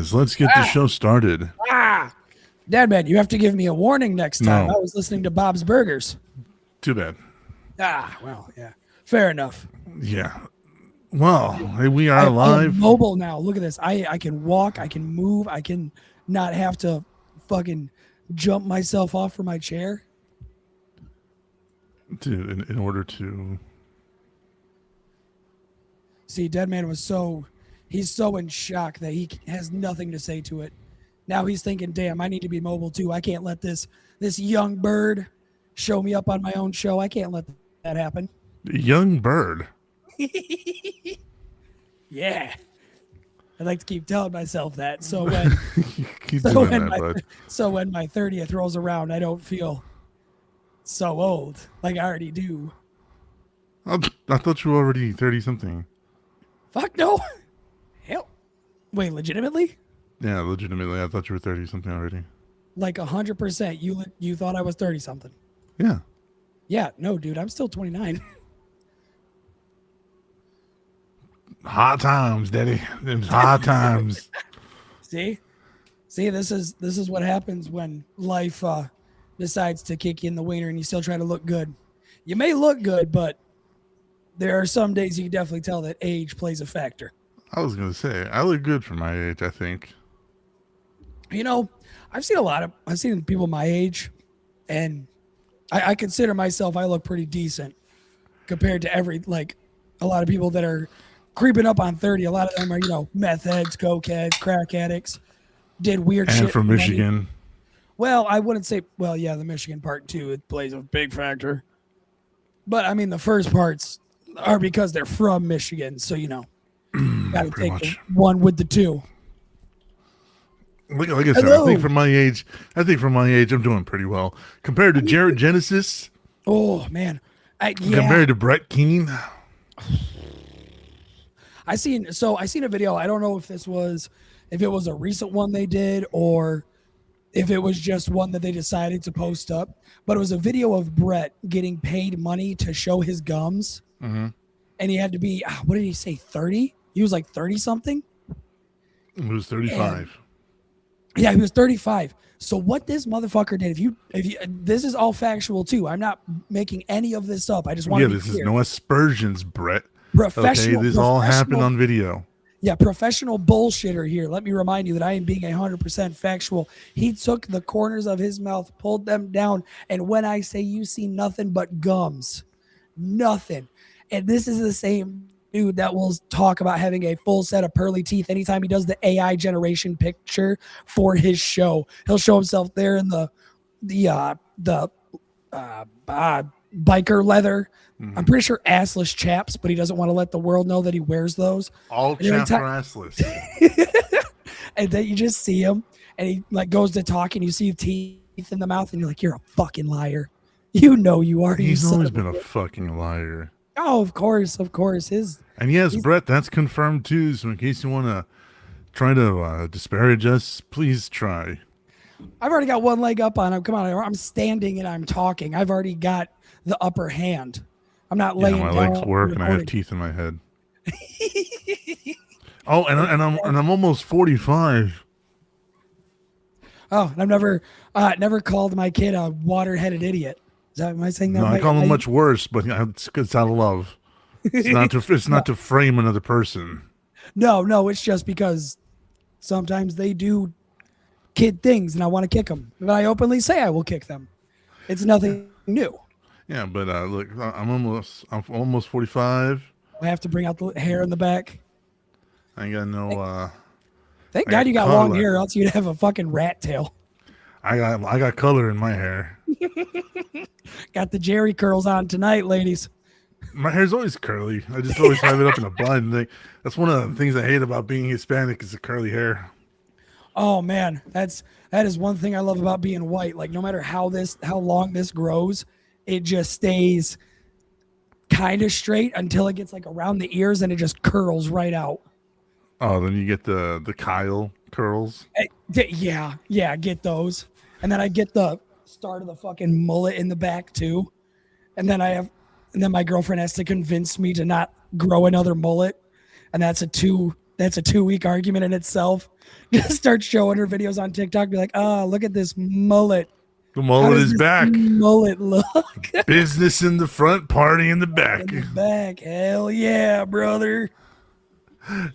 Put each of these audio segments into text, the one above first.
is. Let's get the show started. Dad, man, you have to give me a warning next time. No. I was listening to Bob's Burgers. Too bad. Well, yeah. Fair enough. Yeah. Well, hey, we are I am live. mobile now. Look at this. I can walk. I can move. I can not have to fucking jump myself off from my chair. Dude, in order to... See, Dead Man he's so in shock that he has nothing to say to it. Now he's thinking, damn, I need to be mobile too. I can't let this young bird show me up on my own show. I can't let that happen. Young bird. Yeah. I like to keep telling myself that. So when when my 30th rolls around, I don't feel so old like I already do. I thought you were already 30-something. Fuck no. Hell. Wait, legitimately? Yeah, legitimately. I thought you were 30-something already. Like 100%. You thought I was 30-something. Yeah. Yeah, no, dude, I'm still 29. Hot times, Daddy. Them hot times. See, this is what happens when life decides to kick you in the wiener and you still try to look good. You may look good, but there are some days you can definitely tell that age plays a factor. I was gonna say I look good for my age. I think. You know, I've seen people my age, and I consider myself I look pretty decent compared to a lot of people that are creeping up on 30. A lot of them are, meth heads, coke heads, crack addicts, did weird shit. And from Michigan. Well, I wouldn't say, the Michigan part too, it plays a big factor. But I mean, the first parts are because they're from Michigan. So, got to take the one with the two. Like I said, I think from my age, I'm doing pretty well compared to Jared Genesis. Oh man, compared to Brett Keane. I seen a video. I don't know if it was a recent one they did or if it was just one that they decided to post up. But it was a video of Brett getting paid money to show his gums, and he had to be what did he say? 30? He was like 30 something. He was 35. Yeah, he was 35. So what this motherfucker did, if you this is all factual too. I'm not making any of this up. I just want to be this clear. Is no aspersions, Brett. Professional. Okay, this all happened on video. Yeah, professional bullshitter here. Let me remind you that I am being 100% factual. He took the corners of his mouth, pulled them down, and when I say you see nothing but gums, nothing. And this is the same dude that will talk about having a full set of pearly teeth anytime he does the AI generation picture for his show. He'll show himself there in the biker leather. I'm pretty sure assless chaps, but he doesn't want to let the world know that he wears those. All chaps are assless. And then you just see him, and he goes to talk, and you see teeth in the mouth, and you're like, "You're a fucking liar." You know you are. He's always been a fucking liar. Oh, of course. And yes, Brett, that's confirmed too. So in case you want to try to disparage us, please try. I've already got one leg up on him. Come on, I'm standing and I'm talking. I've already got the upper hand. I'm not laying down. My legs work and I have teeth in my head. Oh, and I'm almost 45. Oh, and I've never called my kid a water-headed idiot. Am I saying that? No, right? I call him much worse, but it's out of love. It's not to frame another person. No, it's just because sometimes they do kid things, and I want to kick them. But I openly say I will kick them. It's nothing new. Yeah, but look, I'm almost 45. I have to bring out the hair in the back. I ain't got no. Thank God you got long hair, else you'd have a fucking rat tail. I got color in my hair. Got the Jerry curls on tonight, ladies. My hair's always curly. I just always have it up in a bun. That's one of the things I hate about being Hispanic is the curly hair. Oh man, that is one thing I love about being white. Like no matter how long this grows, it just stays kind of straight until it gets around the ears and it just curls right out. Oh, then you get the Kyle curls. Yeah, get those. And then I get the start of the fucking mullet in the back too. And then my girlfriend has to convince me to not grow another mullet. And that's a 2 That's a 2-week argument in itself. Just start showing her videos on TikTok. Be like, oh, look at this mullet. The How mullet does is this back. mullet look? Business in the front, party in the back. In the back. Hell yeah, brother.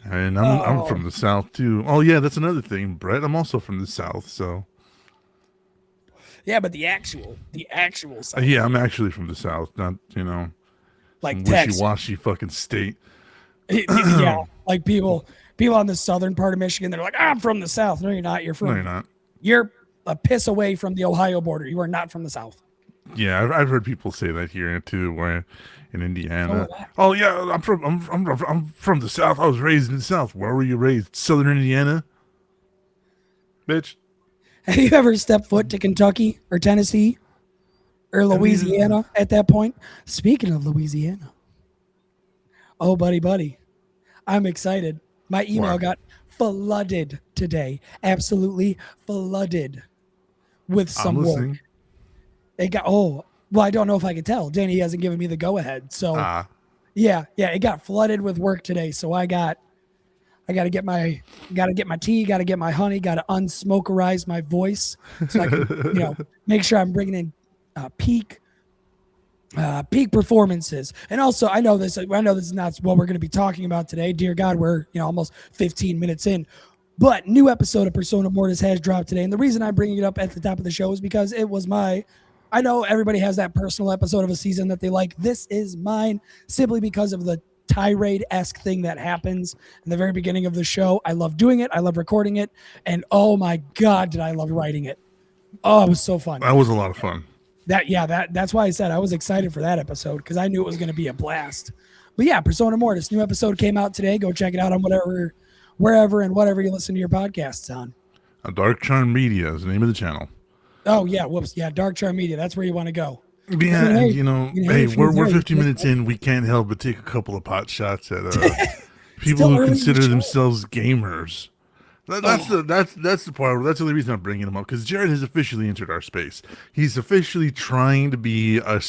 And I'm Oh, from the South too. Oh yeah, that's another thing, Brett. I'm also from the South, so yeah, but the actual side, yeah, I'm actually from the South, not like some Texas. wishy-washy fucking state. Yeah, No, like people on the southern part of Michigan, they're like, I'm from the South. No, you're not. you're not. You're a piss away from the Ohio border. You are not from the South. Yeah, I've heard people say that here too, where in So Indiana. would I. Oh yeah, I'm from the South. I was raised in the South. Where were you raised? Southern Indiana, bitch. Have you ever stepped foot to Kentucky or Tennessee or I mean, Louisiana at that point? Speaking of Louisiana, oh, buddy, I'm excited. My email what? got flooded today. Absolutely flooded with I'm some listening. work. It got, oh, well, I don't know if I can tell. Danny hasn't given me the go ahead. So, Ah, yeah, it got flooded with work today. So I got to get my tea, got to get my honey, got to unsmokerize my voice so I can, make sure I'm bringing in peak performances. And also, I know this is not what we're going to be talking about today. Dear God, we're almost 15 minutes in. But new episode of Persona Mortis has dropped today, and the reason I'm bringing it up at the top of the show is because it was I know everybody has that personal episode of a season that they like. This is mine simply because of the tirade-esque thing that happens in the very beginning of the show. I love doing it. I love recording it. And oh my God, did I love writing it. Oh, it was so fun. that was a lot of fun. That's why I said I was excited for that episode because I knew it was going to be a blast. But yeah, Persona Mortis, new episode came out today. Go check it out on wherever and whatever you listen to your podcasts on. Dark Charm Media is the name of the channel. Oh yeah, whoops, yeah, Dark Charm Media. That's where you want to go. Yeah, I mean, and hey, hey, if you're we're there, 50 minutes in. We can't help but take a couple of pot shots at people Still who early in the consider show. themselves gamers. That's the part. That's the only reason I'm bringing him up because Jared has officially entered our space. He's officially trying to be a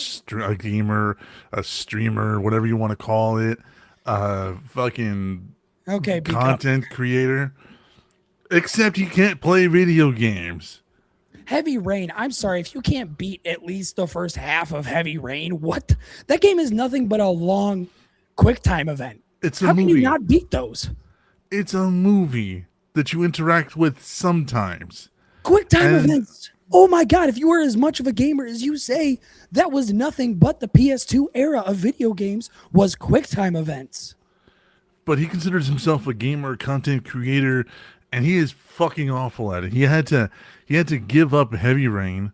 gamer, a streamer, whatever you want to call it, fucking Okay, content creator. Except he can't play video games. Heavy Rain. I'm sorry if you can't beat at least the first half of Heavy Rain. What? That game is nothing but a long, quick time event. It's a How can you movie. not beat those? It's a movie that you interact with sometimes. Quick time And events. Oh my God, if you were as much of a gamer as you say, that was nothing but the PS2 era of video games was quick time events. but he considers himself a gamer, content creator, and he is fucking awful at it. He had to give up Heavy Rain.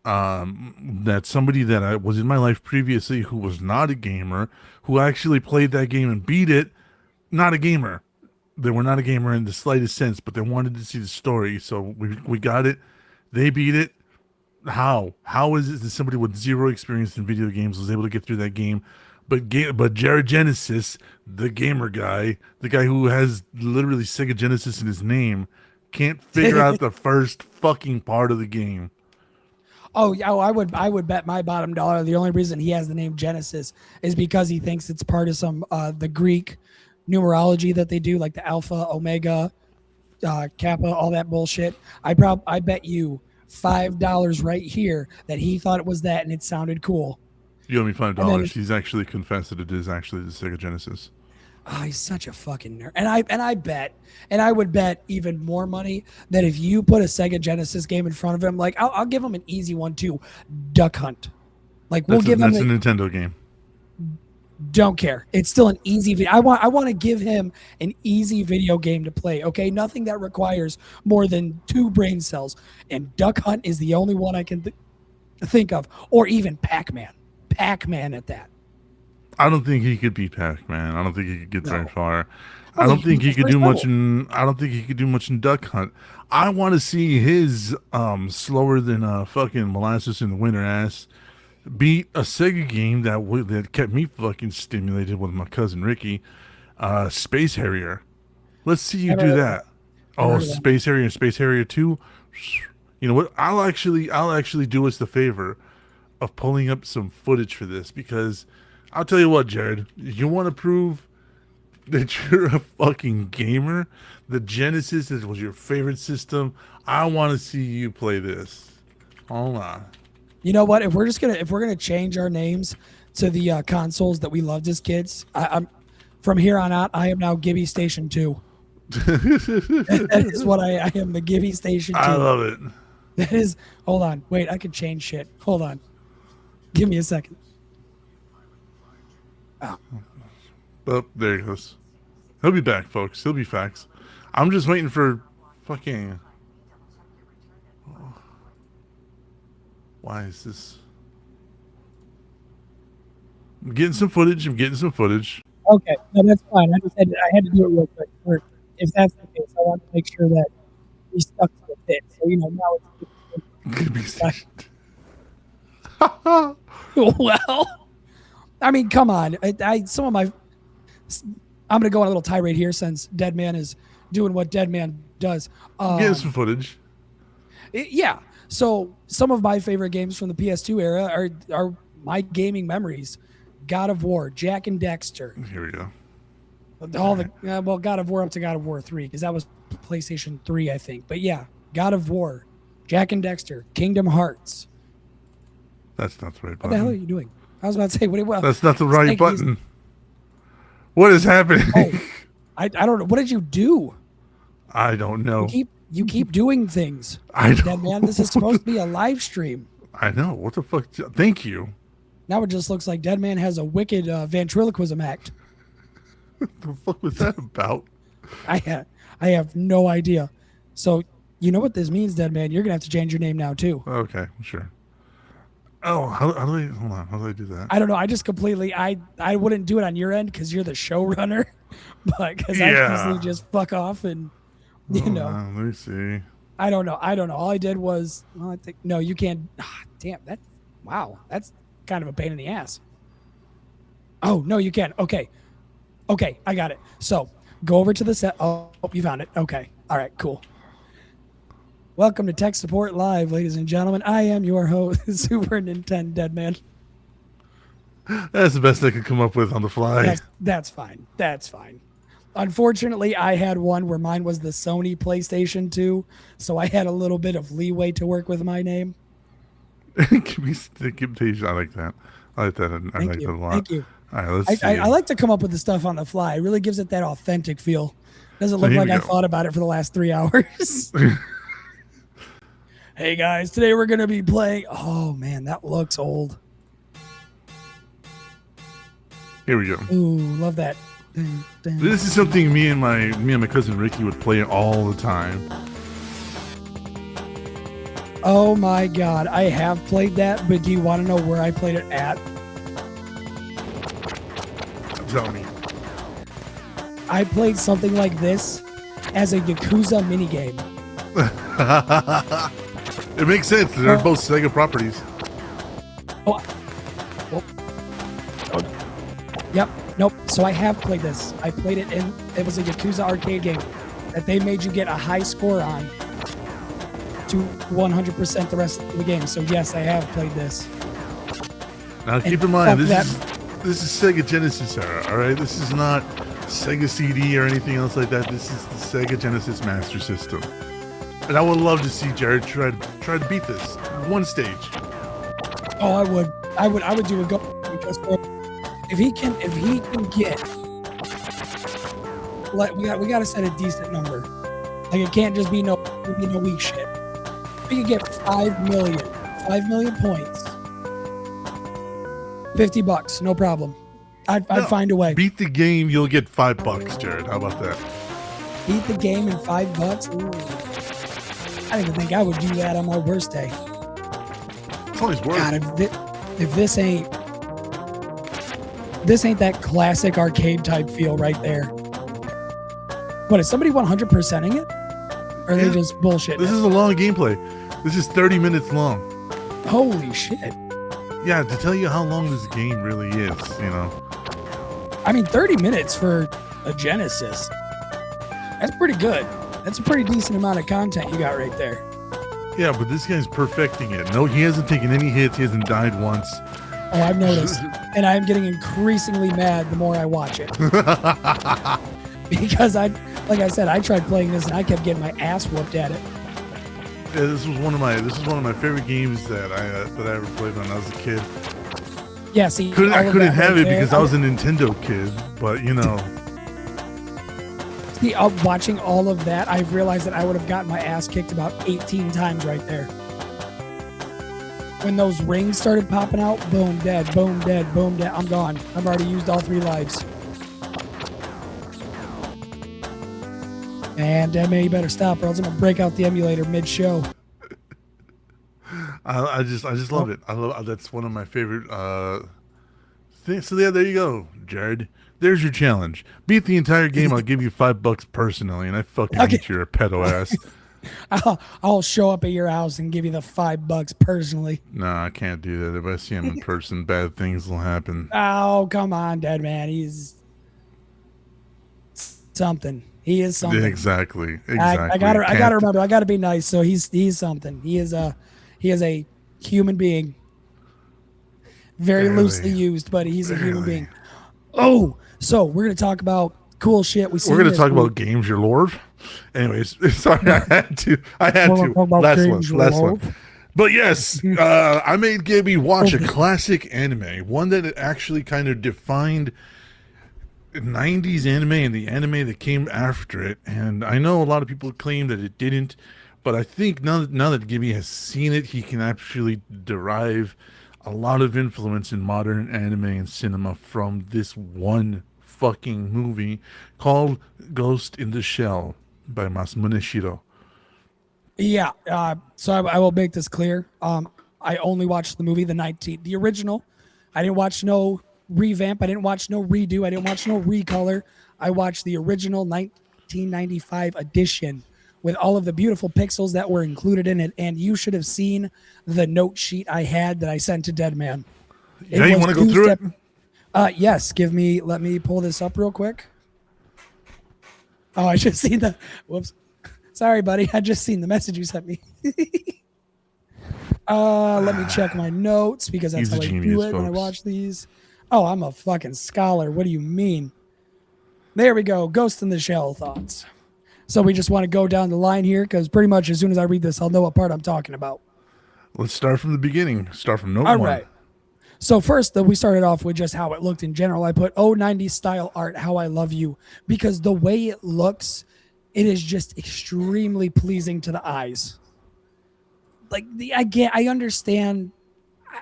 That somebody that I was in my life previously who was not a gamer, who actually played that game and beat it, not a gamer. They were not a gamer in the slightest sense, but they wanted to see the story, so we got it. They beat it. How is it that somebody with zero experience in video games was able to get through that game? But Jared Genesis, the gamer guy, the guy who has literally Sega Genesis in his name, can't figure out the first fucking part of the game. Oh, yeah, I would bet my bottom dollar the only reason he has the name Genesis is because he thinks it's part of some the Greek numerology that they do, like the Alpha, Omega, Kappa, all that bullshit. I bet you $5 right here that he thought it was that and it sounded cool. You owe me $5. And then He's actually confessed that it is actually the Sega Genesis. oh, he's such a fucking nerd. And I would bet even more money that if you put a Sega Genesis game in front of him, like I'll give him an easy one too, Duck Hunt. Like we'll give him That's a Nintendo game. don't care. It's still an easy video. I want to give him an easy video game to play. Okay, nothing that requires more than 2 brain cells. And Duck Hunt is the only one I can think of, or even Pac-Man. Pac-Man at that. I don't think he could beat Pac-Man. I don't think he could get very No. far. Oh, I don't he think he beat the could do first much level. in. I don't think he could do much in Duck Hunt. I want to see his slower than fucking molasses in the winter ass beat a Sega game that kept me fucking stimulated with my cousin Ricky, Space Harrier. Let's see you Never do heard of that. Never Oh, heard of that. Space Harrier and Space Harrier 2. You know what? I'll actually do us the favor of pulling up some footage for this because I'll tell you what, Jared, you want to prove that you're a fucking gamer. The Genesis was your favorite system. I want to see you play this. Hold on. You know what? If we're gonna change our names to the consoles that we loved as kids, I'm from here on out. I am now Gibby Station 2. That is what I am. The Gibby Station 2. I love it. That is. Hold on. Wait. I could change shit. Hold on. Give me a second. Oh, there he goes. He'll be back, folks. He'll be facts. I'm just waiting for fucking. Why is this? I'm getting some footage. Okay, no, that's fine. I had to do it real quick. If that's the case, I want to make sure that we stuck to the bit. So now it's. Well, I mean, come on. I'm gonna go on a little tirade here since Dead Man is doing what Dead Man does. Getting some footage. Yeah. So some of my favorite games from the PS2 era are my gaming memories. God of War, Jack and Dexter. Here we go. God of War up to God of War 3 because that was PlayStation 3, I think. But yeah, God of War, Jack and Dexter, Kingdom Hearts. That's not the right button. What the hell are you doing? I was about to say, that's not the right button. What is happening? Oh, I don't know. What did you do? I don't know. You keep doing things. I don't. Dead Man, this is supposed to be a live stream. I know. What the fuck? Thank you. Now it just looks like Dead Man has a wicked ventriloquism act. What the fuck was that about? I have no idea. So you know what this means, Dead Man? You're gonna have to change your name now too. Okay, sure. Oh, how do I hold on? How do I do that? I don't know. I just completely I wouldn't do it on your end because you're the showrunner, but because I usually just fuck off and let me see. I don't know. All I did was I think no, you can't. Damn that! Wow, that's kind of a pain in the ass. Oh no, you can't. Okay, I got it. So go over to the set. Oh, you found it. Okay, all right, cool. Welcome to Tech Support Live, ladies and gentlemen. I am your host, Super Nintendo Dead Man. That's the best I could come up with on the fly. That's fine. That's fine. Unfortunately, I had one where mine was the Sony PlayStation 2, so I had a little bit of leeway to work with my name. Give me I like that. I like that. I like that a lot. Thank you. All right, let's see. I like to come up with the stuff on the fly. It really gives it that authentic feel. Doesn't look like I thought about it for the last 3 hours. Hey guys, today we're going to be playing. Oh man, that looks old. Here we go. Ooh, love that. This is something me and my cousin Ricky would play all the time. Oh my god, I have played that, but do you want to know where I played it at? Tell me. I played something like this as a Yakuza minigame. It makes sense. They're both Sega properties. Oh. Yep. Nope. So I have played this. I played it in. It was a Yakuza arcade game that they made you get a high score on to 100% the rest of the game. So yes, I have played this. Now keep in mind, this is Sega Genesis era. All right, this is not Sega CD or anything else like that. This is the Sega Genesis Master System. And I would love to see Jared try to beat this one stage. Oh, I would do a go just for if he can get like we got to set a decent number. Like it can't just be no weak shit. If we could get 5 million points, $50, no problem. I'd find a way. Beat the game, you'll get $5, Jared. How about that? Beat the game in $5? Ooh. I don't even think I would do that on my worst day. It's always worth. God, if this ain't that classic arcade type feel right there. What, is somebody 100%ing it? Or are they just bullshit? This is a long gameplay. This is 30 minutes long. Holy shit. Yeah, to tell you how long this game really is, I mean, 30 minutes for a Genesis. That's pretty good. That's a pretty decent amount of content you got right there. Yeah, but this guy's perfecting it. No, he hasn't taken any hits. He hasn't died once. Oh, I've noticed. And I'm getting increasingly mad the more I watch it. Because like I said, I tried playing this and I kept getting my ass whooped at it. Yeah, this was one of my favorite games that I ever played when I was a kid. Yeah, see, I couldn't have it because I was a Nintendo kid, but you know. See, watching all of that, I've realized that I would have gotten my ass kicked about 18 times right there. When those rings started popping out, boom, dead, boom, dead, boom, dead. I'm gone. I've already used all 3 lives. And damn it, you better stop, or else I'm gonna break out the emulator mid-show. I just love it. I love that's one of my favorite things. So yeah, there you go, Jared. There's your challenge. Beat the entire game. I'll give you $5 personally, and I fucking hate your pedo ass. I'll show up at your house and give you the $5 personally. No, I can't do that. If I see him in person, bad things will happen. Oh, come on, dead man. He's something. He is something. Exactly. I gotta remember. I gotta be nice. So he's something. He is a human being. Very loosely used, but he's a human being. Oh, so we're gonna talk about cool shit. We're gonna talk about games, your lord. Anyways, sorry, I had to. Last one. But yes, I made Gibby watch a classic anime, one that actually kind of defined 90s anime and the anime that came after it. And I know a lot of people claim that it didn't, but I think now that Gibby has seen it, he can actually derive a lot of influence in modern anime and cinema from this one fucking movie called Ghost in the Shell by Masamune Shirow. Yeah, so I will make this clear. I only watched the movie, the original. I didn't watch no revamp. I didn't watch no redo. I didn't watch no recolor. I watched the original 1995 edition with all of the beautiful pixels that were included in it. And you should have seen the note sheet I had that I sent to Deadman. Yeah, you want to go through it? Yes. Let me pull this up real quick. Oh, I just seen whoops. Sorry, buddy. I just seen the message you sent me. Let me check my notes because that's how I do it when I watch these. Oh, I'm a fucking scholar. What do you mean? There we go. Ghost in the Shell thoughts. So we just want to go down the line here because pretty much as soon as I read this, I'll know what part I'm talking about. Let's start from the beginning. Start from note All one. right. So first, we started off with just how it looked in general. I put, 90s style art, how I love you. Because the way it looks, it is just extremely pleasing to the eyes. Like, I understand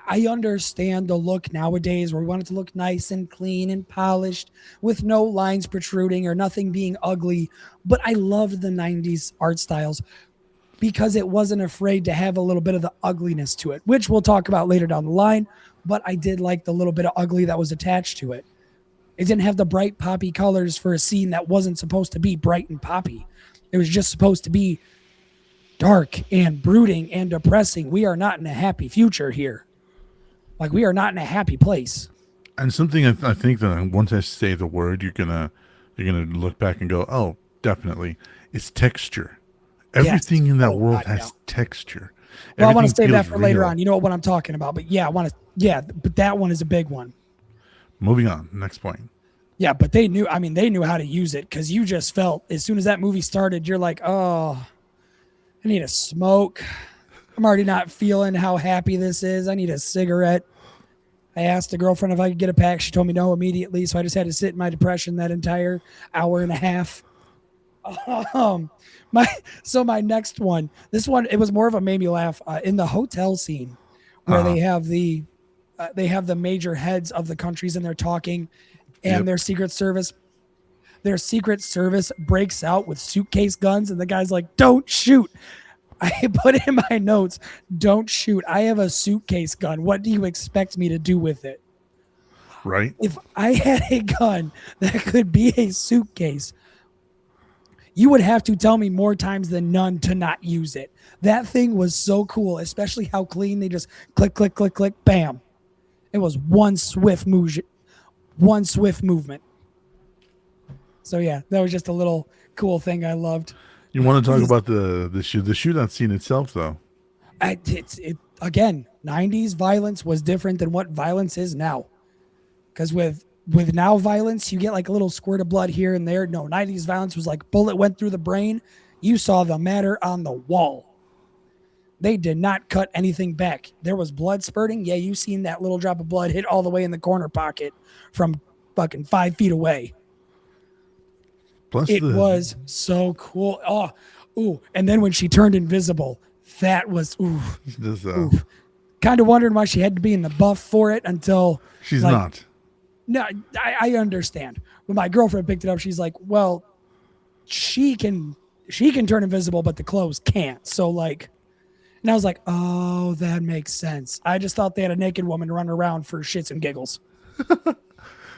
the look nowadays where we want it to look nice and clean and polished with no lines protruding or nothing being ugly. But I loved the 90s art styles because it wasn't afraid to have a little bit of the ugliness to it, which we'll talk about later down the line. But I did like the little bit of ugly that was attached to it. It didn't have the bright poppy colors for a scene that wasn't supposed to be bright and poppy. It was just supposed to be dark and brooding and depressing. We are not in a happy future here. Like, we are not in a happy place. And something I think that once I say the word, you're gonna look back and go, oh, definitely, it's texture. Everything in that world has texture. Well, I want to save that for later on. You know what I'm talking about. But yeah, but that one is a big one. Moving on, next point. Yeah, but they knew how to use it because you just felt as soon as that movie started, you're like, oh, I need a smoke. I'm already not feeling how happy this is. I need a cigarette. I asked the girlfriend if I could get a pack. She told me no immediately. So I just had to sit in my depression that entire hour and a half. My next one, this one, it was more of a made me laugh in the hotel scene where they have the major heads of the countries and they're talking and their secret service breaks out with suitcase guns and the guy's like, don't shoot. I put in my notes, don't shoot. I have a suitcase gun. What do you expect me to do with it? Right. If I had a gun that could be a suitcase, you would have to tell me more times than none to not use it. That thing was so cool, especially how clean they just click, click, click, click, bam. It was one swift movement. So yeah, that was just a little cool thing I loved. You want to talk about the shootout scene itself, though? Again, 90s violence was different than what violence is now. Because with now violence, you get like a little squirt of blood here and there. No, 90s violence was like bullet went through the brain. You saw the matter on the wall. They did not cut anything back. There was blood spurting. Yeah, you seen that little drop of blood hit all the way in the corner pocket from fucking 5 feet away. Plus It the was so cool. Oh, ooh. And then when she turned invisible, that was ooh. this, Kind of wondering why she had to be in the buff for it until she's like, not. No, I understand. When my girlfriend picked it up, she's like, well, she can turn invisible, but the clothes can't. So like, and I was like, oh, that makes sense. I just thought they had a naked woman run around for shits and giggles.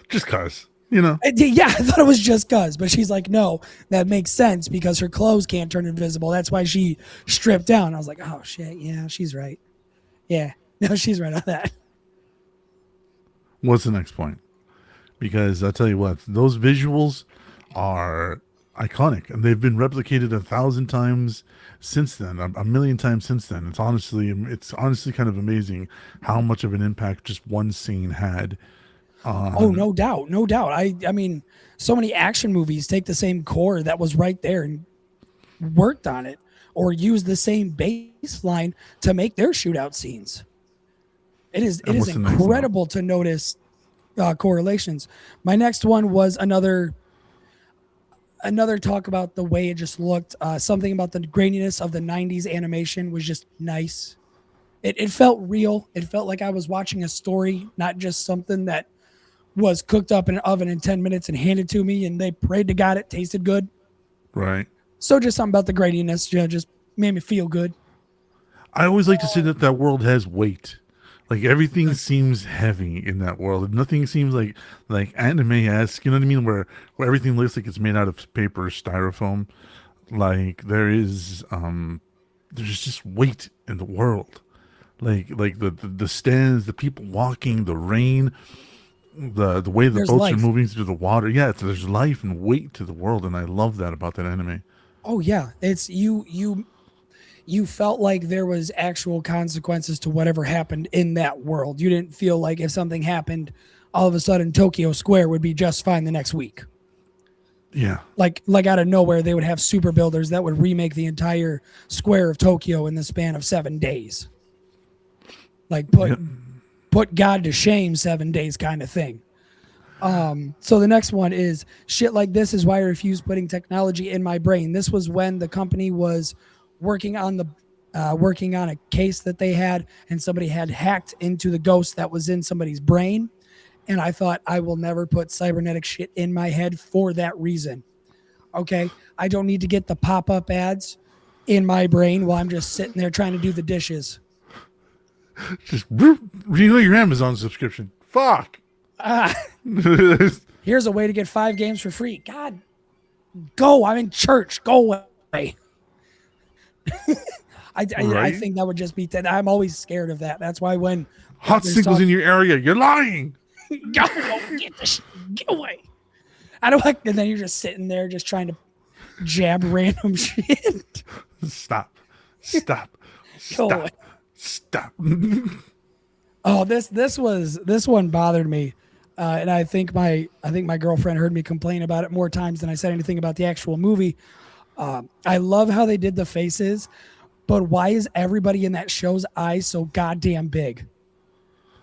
Just cause, you know. Yeah, I thought it was just cuz, but she's like, no, that makes sense because her clothes can't turn invisible. That's why she stripped down. I was like, oh shit, yeah, she's right. Yeah, no, she's right on that. What's the next point? Because I'll tell you what, those visuals are iconic and they've been replicated 1,000 times since then, a million times since then. It's honestly kind of amazing how much of an impact just one scene had. Oh, no doubt, no doubt. I mean, so many action movies take the same core that was right there and worked on it, or use the same baseline to make their shootout scenes. It is incredible to notice correlations. My next one was another talk about the way it just looked. Something about the graininess of the 90s animation was just nice. It felt real. It felt like I was watching a story, not just something that was cooked up in an oven in 10 minutes and handed to me and they prayed to God it tasted good. Right. So just something about the graininess just made me feel good. I always like to say that world has weight. Like everything seems heavy in that world. Nothing seems like anime-esque. You know what I mean? Where everything looks like it's made out of paper, styrofoam. Like there's just weight in the world. Like the stands, the people walking, the rain, the way the There's boats life. are moving through the water. Yeah, there's life and weight to the world, and I love that about that anime. Oh yeah, it's you felt like there was actual consequences to whatever happened in that world. You didn't feel like if something happened, all of a sudden Tokyo Square would be just fine the next week. Yeah. Like out of nowhere, they would have super builders that would remake the entire square of Tokyo in the span of 7 days. Like put God to shame 7 days kind of thing. So the next one is shit like this is why I refuse putting technology in my brain. This was when the company was working on a case that they had, and somebody had hacked into the ghost that was in somebody's brain. And I thought, I will never put cybernetic shit in my head for that reason. Okay, I don't need to get the pop-up ads in my brain while I'm just sitting there trying to do the dishes. Just renew your Amazon subscription. Fuck. Here's a way to get 5 games for free. God, go! I'm in church. Go away. I think that would just be. I'm always scared of that. That's why when hot singles in your area, you're lying. Go get away. I don't like. And then you're just sitting there, just trying to jab random shit. Stop. Go away. Stop. Oh, this one bothered me, and I think my girlfriend heard me complain about it more times than I said anything about the actual movie. I love how they did the faces, but why is everybody in that show's eyes so goddamn big?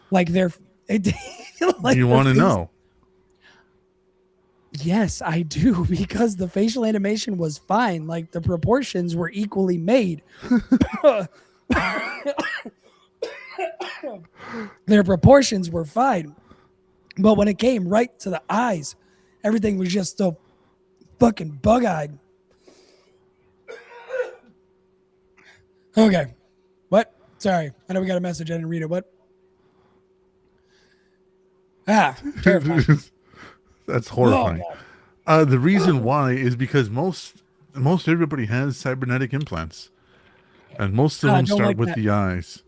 Like they're. Like you want to know? Yes, I do, because the facial animation was fine. Like the proportions were equally made. Their proportions were fine. But when it came right to the eyes, everything was just so fucking bug-eyed. Okay. What? Sorry. I know we got a message. I didn't read it. What? Terrifying. That's horrifying. The reason why is because most everybody has cybernetic implants, and most of them start with the eyes.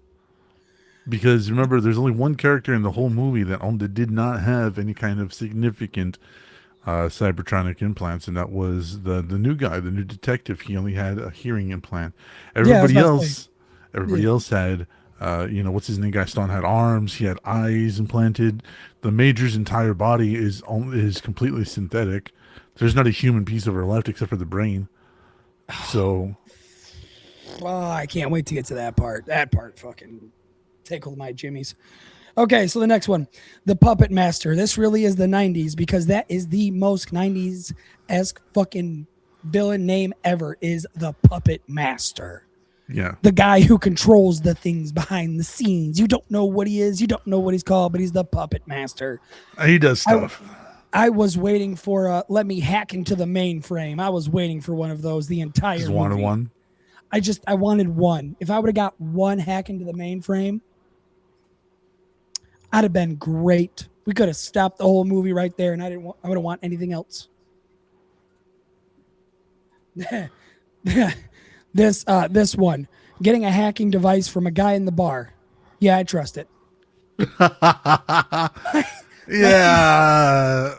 Because remember, there's only one character in the whole movie that did not have any kind of significant cybertronic implants, and that was the new guy, the new detective. He only had a hearing implant. Everybody else had What's his name? Gaston had arms. He had eyes implanted. The Major's entire body is completely synthetic. There's not a human piece of her left except for the brain. So Oh, I can't wait to get to that part. That part fucking tickled my jimmies. Okay, so the next one, the Puppet Master. This really is the 90s because that is the most 90s-esque fucking villain name ever is the Puppet Master. yeah, The guy who controls the things behind the scenes. You don't know what he is. You don't know what he's called, but he's the Puppet Master. he does stuff. I was waiting for let me hack into the mainframe. I was waiting for one of those the entire Just movie. wanted one. I wanted one. If I would have got one hack into the mainframe, I'd have been great. We could have stopped the whole movie right there, and I wouldn't want anything else. This one, getting a hacking device from a guy in the bar. Yeah, I trust it. Yeah.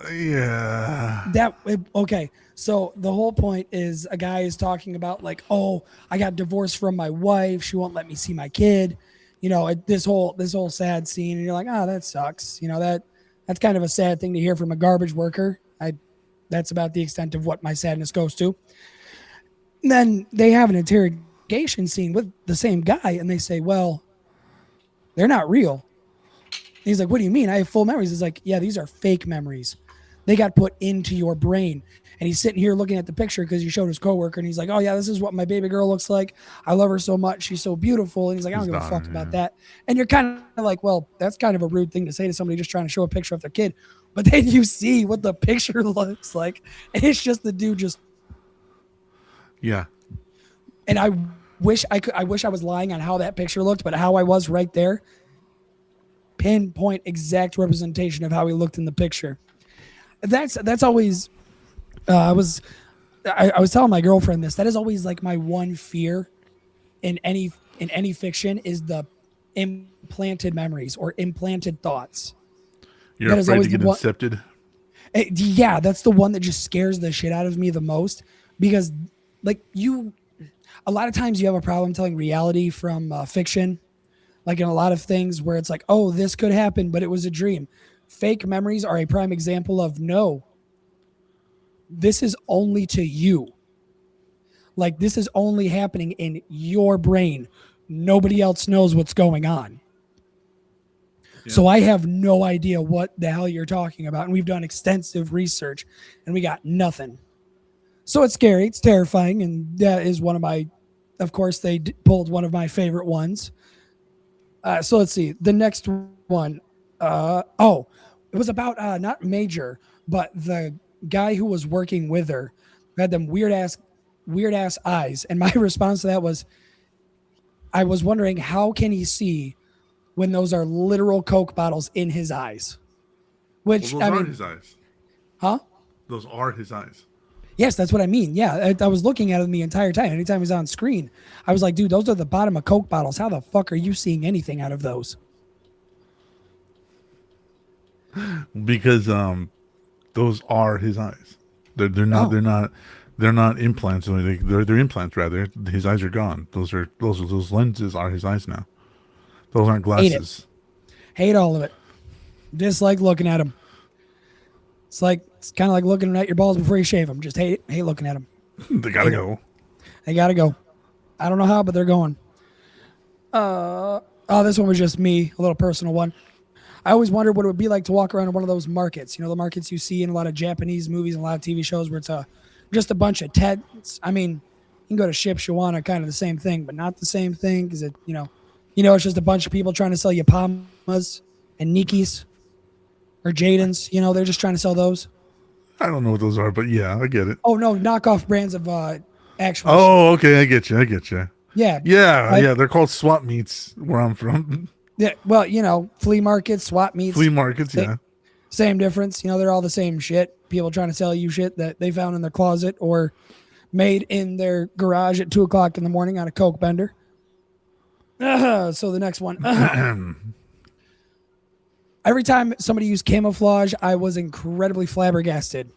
Okay. So the whole point is a guy is talking about like, oh, I got divorced from my wife. She won't let me see my kid. This whole sad scene, and you're like, oh, that sucks. That's kind of a sad thing to hear from a garbage worker. That's about the extent of what my sadness goes to. And then they have an interrogation scene with the same guy, and they say, well, they're not real. And he's like, what do you mean? I have full memories. He's like, yeah, these are fake memories. They got put into your brain. And he's sitting here looking at the picture because he showed his coworker, and he's like, oh yeah, this is what my baby girl looks like. I love her so much. She's so beautiful. And he's like, I don't give a fuck about that. And you're kind of like, well, that's kind of a rude thing to say to somebody just trying to show a picture of their kid. But then you see what the picture looks like. And it's just the dude just. Yeah. And I wish I was lying on how that picture looked, but how I was right there, pinpoint exact representation of how he looked in the picture. That's always I was telling my girlfriend this. That is always like my one fear in any fiction is the implanted memories or implanted thoughts. You're afraid to get incepted? Yeah, that's the one that just scares the shit out of me the most because like a lot of times you have a problem telling reality from fiction, like in a lot of things where it's like, oh, this could happen, but it was a dream. Fake memories are a prime example of no. This is only to you. Like this is only happening in your brain. Nobody else knows what's going on. Yeah. So I have no idea what the hell you're talking about. And we've done extensive research and we got nothing. So it's scary. It's terrifying. And that is one of my, of course, they pulled one of my favorite ones. So let's see. The next one. It was about not Major, but the guy who was working with her had them weird ass eyes. And my response to that was, I was wondering how can he see when those are literal Coke bottles in his eyes? Which those are his eyes. Huh? Those are his eyes. Yes, that's what I mean. Yeah, I was looking at him the entire time. Anytime he's on screen, I was like, dude, those are the bottom of Coke bottles. How the fuck are you seeing anything out of those? Because those are his eyes. They're not implants. They're implants rather. His eyes are gone. Those lenses are his eyes now. Those aren't glasses. Hate all of it. Dislike looking at them. It's kind of like looking at your balls before you shave them. Just hate looking at them. They gotta go. They gotta go. I don't know how, but they're going. This one was just me, a little personal one. I always wondered what it would be like to walk around in one of those markets. You know, the markets you see in a lot of Japanese movies and a lot of TV shows where it's just a bunch of tents. I mean, you can go to Shipshawana, kind of the same thing, but not the same thing because it's just a bunch of people trying to sell you Palmas and Nikis or Jadens. They're just trying to sell those. I don't know what those are, but yeah, I get it. Oh, no, knockoff brands of actual shit. Okay, I get you. Yeah. Yeah, they're called swap meets where I'm from. Yeah, well, flea markets, swap meets. Flea markets, yeah. Same difference. They're all the same shit. People trying to sell you shit that they found in their closet or made in their garage at 2:00 in the morning on a Coke bender. So the next one. Every time somebody used camouflage, I was incredibly flabbergasted.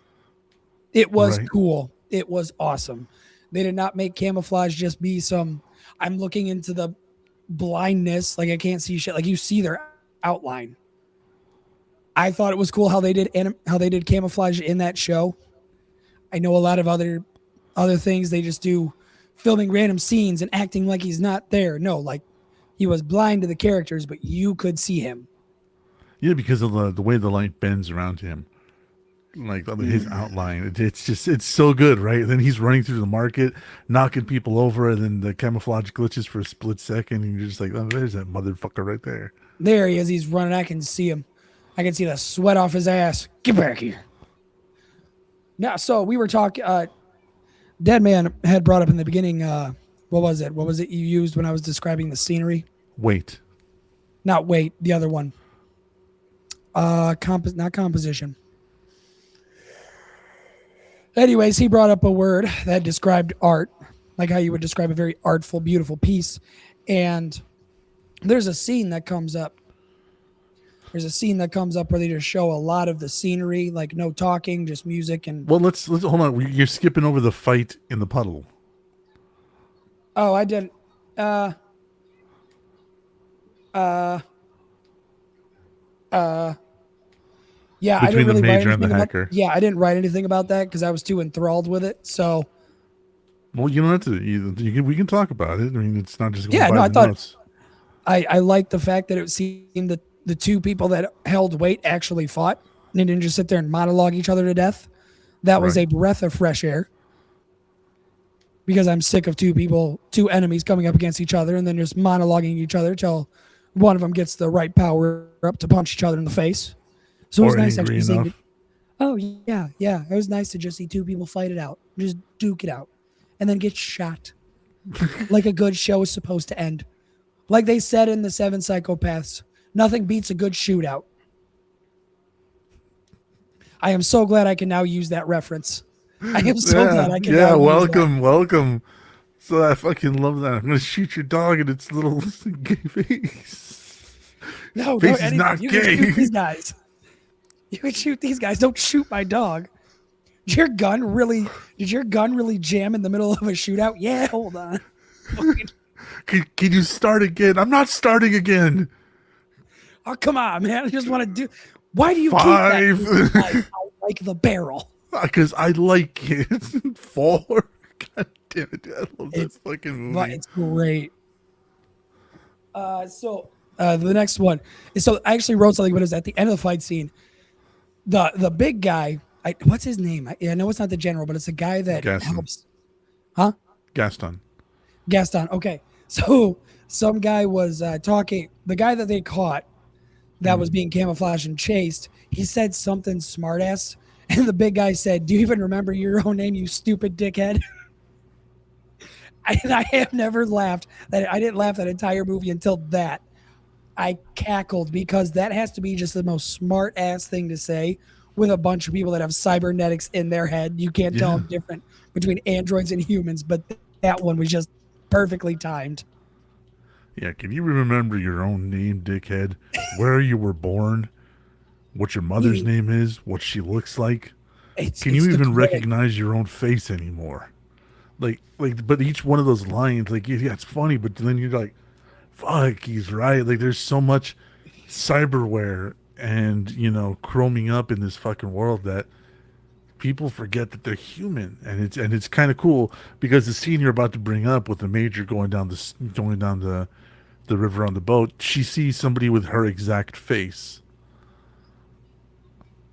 It was cool. It was awesome. They did not make camouflage just be some, I'm looking into the blindness, like I can't see shit. Like you see their outline. I thought it was cool how they did camouflage in that show. I know a lot of other things they just do filming random scenes and acting like he's not there. No, like he was blind to the characters, but you could see him. Yeah, because of the way the light bends around him, like his outline. It's just it's so good, right? Then he's running through the market, knocking people over, and then the camouflage glitches for a split second, and you're just like, oh, there's that motherfucker right there. There he is. He's running. I can see him. I can see the sweat off his ass. Get back here. Now, so we were talking. Dead Man had brought up in the beginning. What was it? What was it you used when I was describing the scenery? Wait. Not wait. The other one. Not composition. Anyways, he brought up a word that described art, like how you would describe a very artful, beautiful piece. And there's a scene that comes up. There's a scene that comes up where they just show a lot of the scenery, like no talking, just music and. Well, let's hold on. You're skipping over the fight in the puddle. Oh, I didn't. Yeah, I didn't Between the really write major and the anything hacker. about. Yeah, I didn't write anything about that because I was too enthralled with it. So Well, you don't have to. We can talk about it. I mean, it's not just going yeah, by no, I the thought notes. I liked the fact that it seemed that the two people that held weight actually fought and they didn't just sit there and monologue each other to death. That was a Right. breath of fresh air. Because I'm sick of two enemies coming up against each other and then just monologuing each other till one of them gets the right power up to punch each other in the face. So it was Or nice angry actually seeing. enough. Oh yeah, yeah. It was nice to just see two people fight it out, just duke it out, and then get shot, like a good show is supposed to end. Like they said in the Seven Psychopaths, nothing beats a good shootout. I am so glad I can now use that reference. I am so glad I can now use that. Welcome. So I fucking love that. I'm gonna shoot your dog in its little gay face. No, Face is anything. not You can gay. shoot these guys. You can shoot these guys. Don't shoot my dog. Did your gun really jam in the middle of a shootout? Yeah, hold on. Can you start again? I'm not starting again. Oh, come on, man. I just want to do. Why do you Five. keep that? I like the barrel. Because I like it. 4. God damn it. I love this It's- fucking But movie. it's great. The next one is so I actually wrote something, but it was at the end of the fight scene. The big guy, what's his name? I know it's not the general, but it's the guy that Gaston. helps. Huh? Gaston. Gaston. Okay. So some guy was talking. The guy that they caught that was being camouflaged and chased, he said something smartass. And the big guy said, "Do you even remember your own name, you stupid dickhead?" And I have never laughed. I didn't laugh that entire movie until that. I cackled because that has to be just the most smart ass thing to say with a bunch of people that have cybernetics in their head. You can't tell them different between androids and humans, but that one was just perfectly timed. Yeah, can you remember your own name, dickhead? Where you were born? What your mother's name is? What she looks like? Can you the even great- recognize your own face anymore? But each one of those lines, like, yeah, it's funny, but then you're like, fuck, he's right. Like, there's so much cyberware and, chroming up in this fucking world that people forget that they're human. And it's kind of cool because the scene you're about to bring up with the major going down the river on the boat, she sees somebody with her exact face.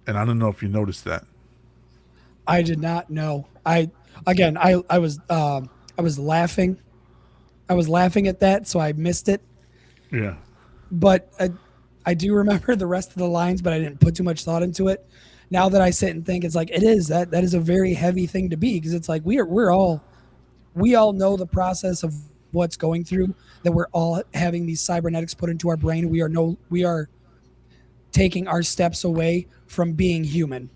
And I don't know if you noticed that. I did not know. I was laughing. I was laughing at that, so I missed it. Yeah. But I do remember the rest of the lines, but I didn't put too much thought into it. Now that I sit and think, it's like it is that is a very heavy thing to be because it's like we all know the process of what's going through, that we're all having these cybernetics put into our brain. We are taking our steps away from being human.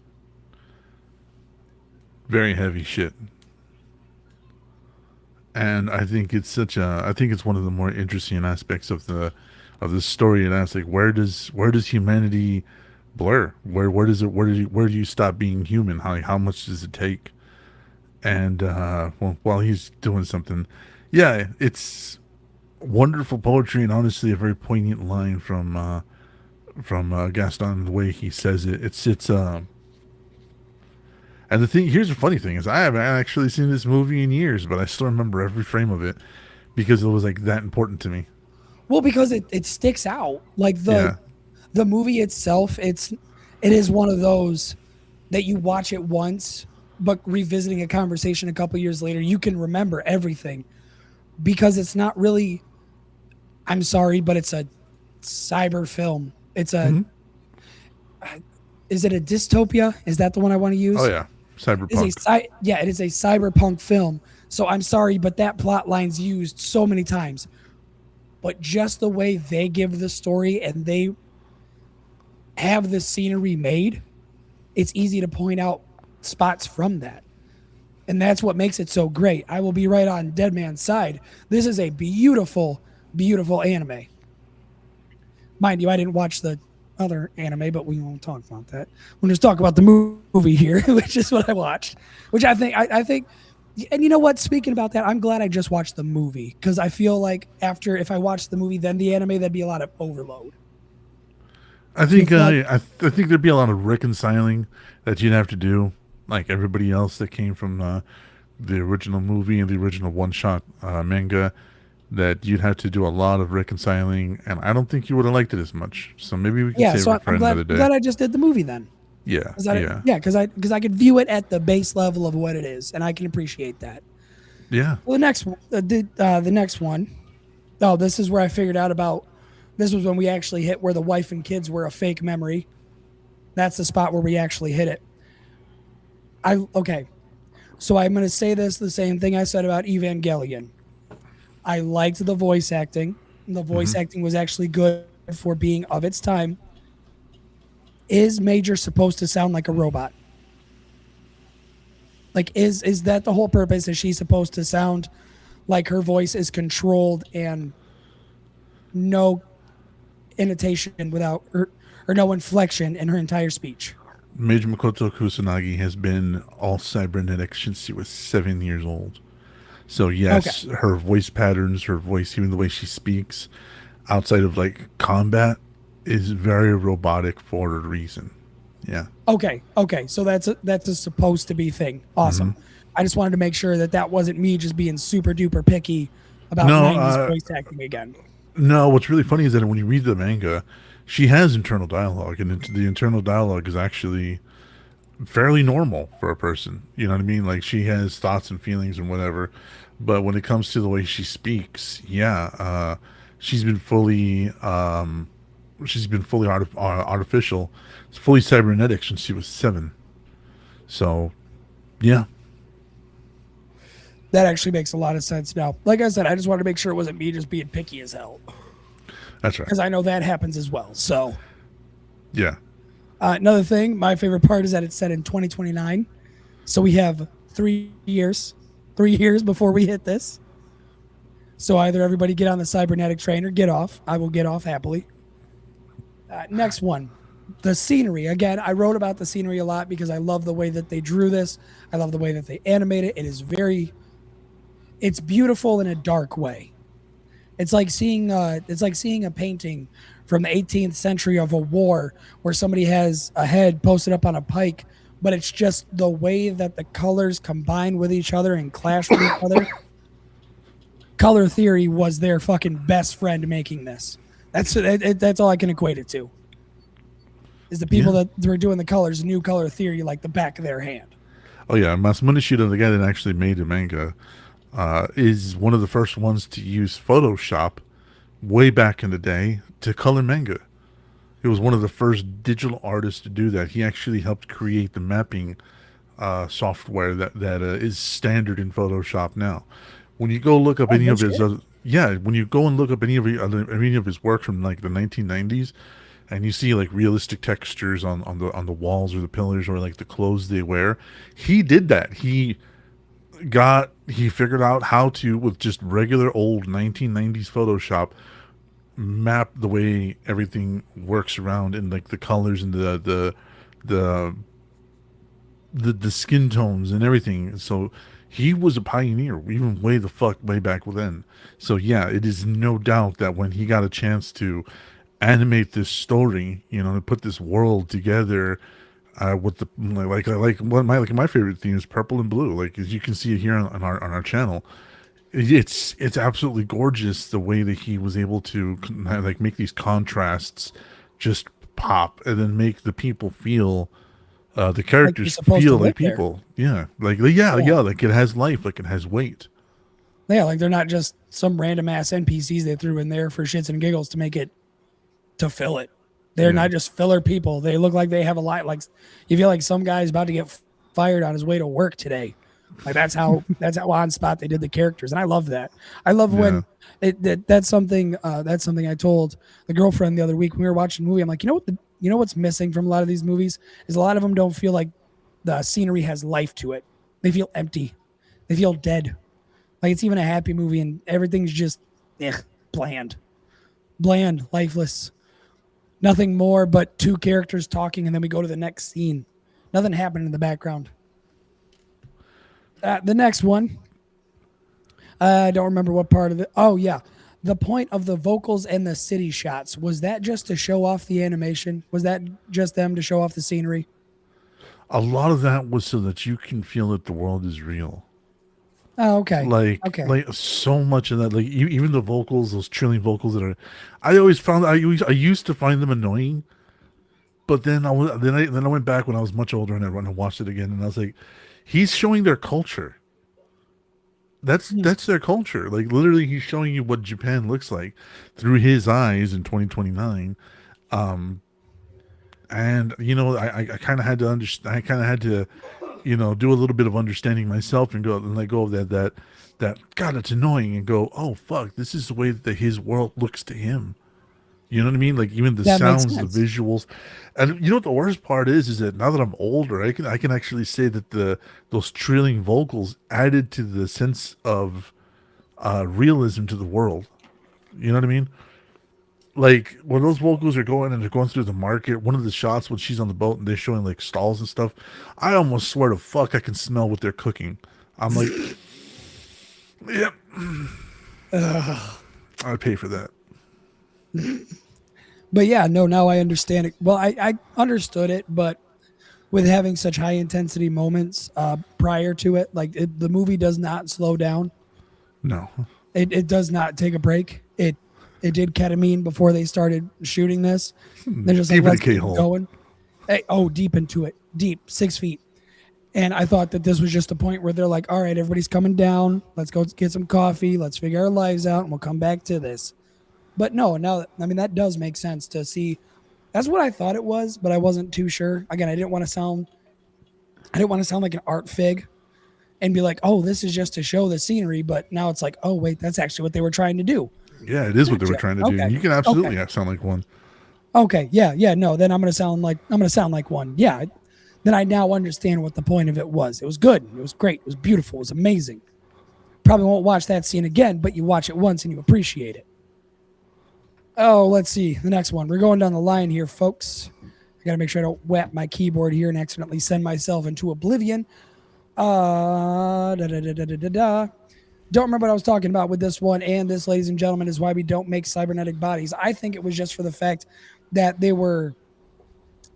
Very heavy shit. And I think I think it's one of the more interesting aspects of the story. And that's like, where does humanity blur? Where do you stop being human? How much does it take? And while he's doing something, yeah, it's wonderful poetry, and honestly, a very poignant line from Gaston. The way he says it, it's. And the thing here's the funny thing is I haven't actually seen this movie in years, but I still remember every frame of it because it was like that important to me. Well, because it sticks out. Like Yeah. the movie itself, it is one of those that you watch it once, but revisiting a conversation a couple years later, you can remember everything because it's not really. I'm sorry, but it's a cyber film. It's a. Hmm. Is it a dystopia? Is that the one I want to Oh use? yeah, Is a cyberpunk. yeah, it is a cyberpunk film. So I'm sorry, but that plot line's used so many times. But just the way they give the story and they have the scenery made, it's easy to point out spots from that. And that's what makes it so great. I will be right on Dead Man's side. This is a beautiful, beautiful anime. Mind you, I didn't watch the other anime, but we won't talk about that. We'll just talk about the movie here, which is what I watched. Which I think, and you know what? Speaking about that, I'm glad I just watched the movie because I feel like after if I watched the movie then the anime, that'd be a lot of overload. I You think feel like I think there'd be a lot of reconciling that you'd have to do, like everybody else that came from the original movie and the original one shot manga. That you'd have to do a lot of reconciling, and I don't think you would have liked it as much. So maybe we can yeah. save So it for I'm another glad day. glad I just did the movie then. Yeah, Cause yeah, yeah, because I could view it at the base level of what it is, and I can appreciate that. yeah. Well, the next one, oh, this is where I figured out about. This was when we actually hit where the wife and kids were a fake memory. That's the spot where we actually hit it. Okay, so I'm gonna say this the same thing I said about Evangelion. I liked the voice acting. The Hmm. voice acting was actually good for being of its time. Is Major supposed to sound like a robot? Like is that the whole purpose? Is she supposed to sound like her voice is controlled and no intonation without or no inflection in her entire speech? Major Makoto Kusanagi has been all cybernetic since she was 7 years old. So Okay. yes, her voice patterns, her voice, even the way she speaks, outside of like combat, is very robotic for a reason. Yeah. Okay. Okay. So that's a supposed to be thing. Hmm. Awesome. I just wanted to make sure that that wasn't me just being super duper picky about No, 90s voice acting again. no. What's really funny is that when you read the manga, she has internal dialogue, and the internal dialogue is actually fairly normal for a person. You know what I mean? Like she has thoughts and feelings and whatever. But when it comes to the way she speaks, yeah, she's been fully she's been fully artificial, fully cybernetic since she was 7. So yeah, That actually makes a lot of sense now. Like I said, I just wanted to make sure it wasn't me just being picky as hell that's right. because I know that happens as well. So Yeah. another thing, my favorite part is that it's set in 2029. So we have 3 years, 3 years before we hit this. So either everybody get on the cybernetic train or get off. I will get off happily. Next one, the scenery. Again, I wrote about the scenery a lot because I love the way that they drew this. I love the way that they animate it. It is it's beautiful in a dark way. It's like seeing a painting from the 18th century of a war where somebody has a head posted up on a pike, but it's just the way that the colors combine with each other and clash with each other. Color theory was their fucking best friend making this. That's all I can equate it to. Is the people Yeah. that were doing the colors knew color theory like the back of their hand. Oh yeah, Masamune Shido, the guy that actually made the manga, is one of the first ones to use Photoshop way back in the day to color manga. He was one of the first digital artists to do that. He actually helped create the mapping software that is standard in Photoshop now. When you go look up Oh any no of his shit. other, yeah, when you go and look up any of his work from like the 1990s, and you see like realistic textures on the walls or the pillars or like the clothes they wear, he did that. He figured out how to with just regular old 1990s Photoshop map the way everything works around and like the colors and the the skin tones and everything. So he was a pioneer, even way back then. So yeah, it is no doubt that when he got a chance to animate this story, to put this world together, with the like one of my favorite theme is purple and blue. Like as you can see it here on our channel, it's absolutely gorgeous the way that he was able to like make these contrasts just pop and then make the people feel the Like you're characters supposed to feel live like there. people. Yeah, yeah, like it has life, like it has weight. Yeah, like they're not just some random ass NPCs they threw in there for shits and giggles to fill it. They're Yeah. not just filler people. They look like they have a lot. Like you feel like some guy's about to get fired on his way to work today. Like that's how on spot they did the characters, and I love that. I love Yeah. when that's something I told the girlfriend the other week when we were watching a movie. I'm like, what's missing from a lot of these movies is a lot of them don't feel like the scenery has life to it. They feel empty. They feel dead. Like it's even a happy movie and everything's just bland, lifeless. Nothing more but two characters talking, and then we go to the next scene. Nothing happened in the background. The next one, I don't remember what part of it. Oh yeah, the point of the vocals and the city shots, was that just to show off the animation? Was that just them to show off the scenery? A lot of that was so that you can feel that the world is real. Oh, okay. Okay. Like so much of that, like even the vocals, those trilling vocals that are, I always found I used to find them annoying, but then I went back when I was much older and I watched it again and I was like, he's showing their culture. That's their culture. Like literally, he's showing you what Japan looks like through his eyes in 2029. Um, and I kind of had to understand. I kind of had to, do a little bit of understanding myself and go and let go of that God, it's annoying, and go, oh fuck, this is the way that his world looks to him. You know what I mean? Like even the That makes sounds, the sense. visuals, and what the worst part is that now that I'm older, I can actually say that those trilling vocals added to the sense of realism to the world. You know what I mean? Like when those vocals are going and they're going through the market, one of the shots when she's on the boat and they're showing like stalls and stuff, I almost swear to fuck I can smell what they're cooking. I'm like, yep, I'd pay for that. But yeah, no, now I understand it. Well, I understood it, but with having such high intensity moments prior to it, like the movie does not slow down. No, It does not take a break. It did ketamine before they started shooting this. They're just like, deep in a let's K keep hole. going. Hey, deep into it, deep 6 feet. And I thought that this was just a point where they're like, all right, everybody's coming down. Let's go get some coffee. Let's figure our lives out, and we'll come back to this. But no, now I mean that does make sense to see. That's what I thought it was, but I wasn't too sure. Again, I didn't want to sound like an art fig and be like, oh, this is just to show the scenery. But now it's like, oh wait, that's actually what they were trying to do. Yeah, it is what they were Gotcha. trying to do. Okay. You can absolutely Okay. sound like one. Okay. Yeah. No, then I'm gonna sound like one. Yeah. Then I now understand what the point of it was. It was good. It was great. It was beautiful. It was amazing. Probably won't watch that scene again, but you watch it once and you appreciate it. Oh, let's see. The next one. We're going down the line here, folks. I got to make sure I don't whap my keyboard here and accidentally send myself into oblivion. Da, da, da, da, da, da, da. Don't remember what I was talking about with this one. And this, ladies and gentlemen, is why we don't make cybernetic bodies. I think it was just for the fact that they were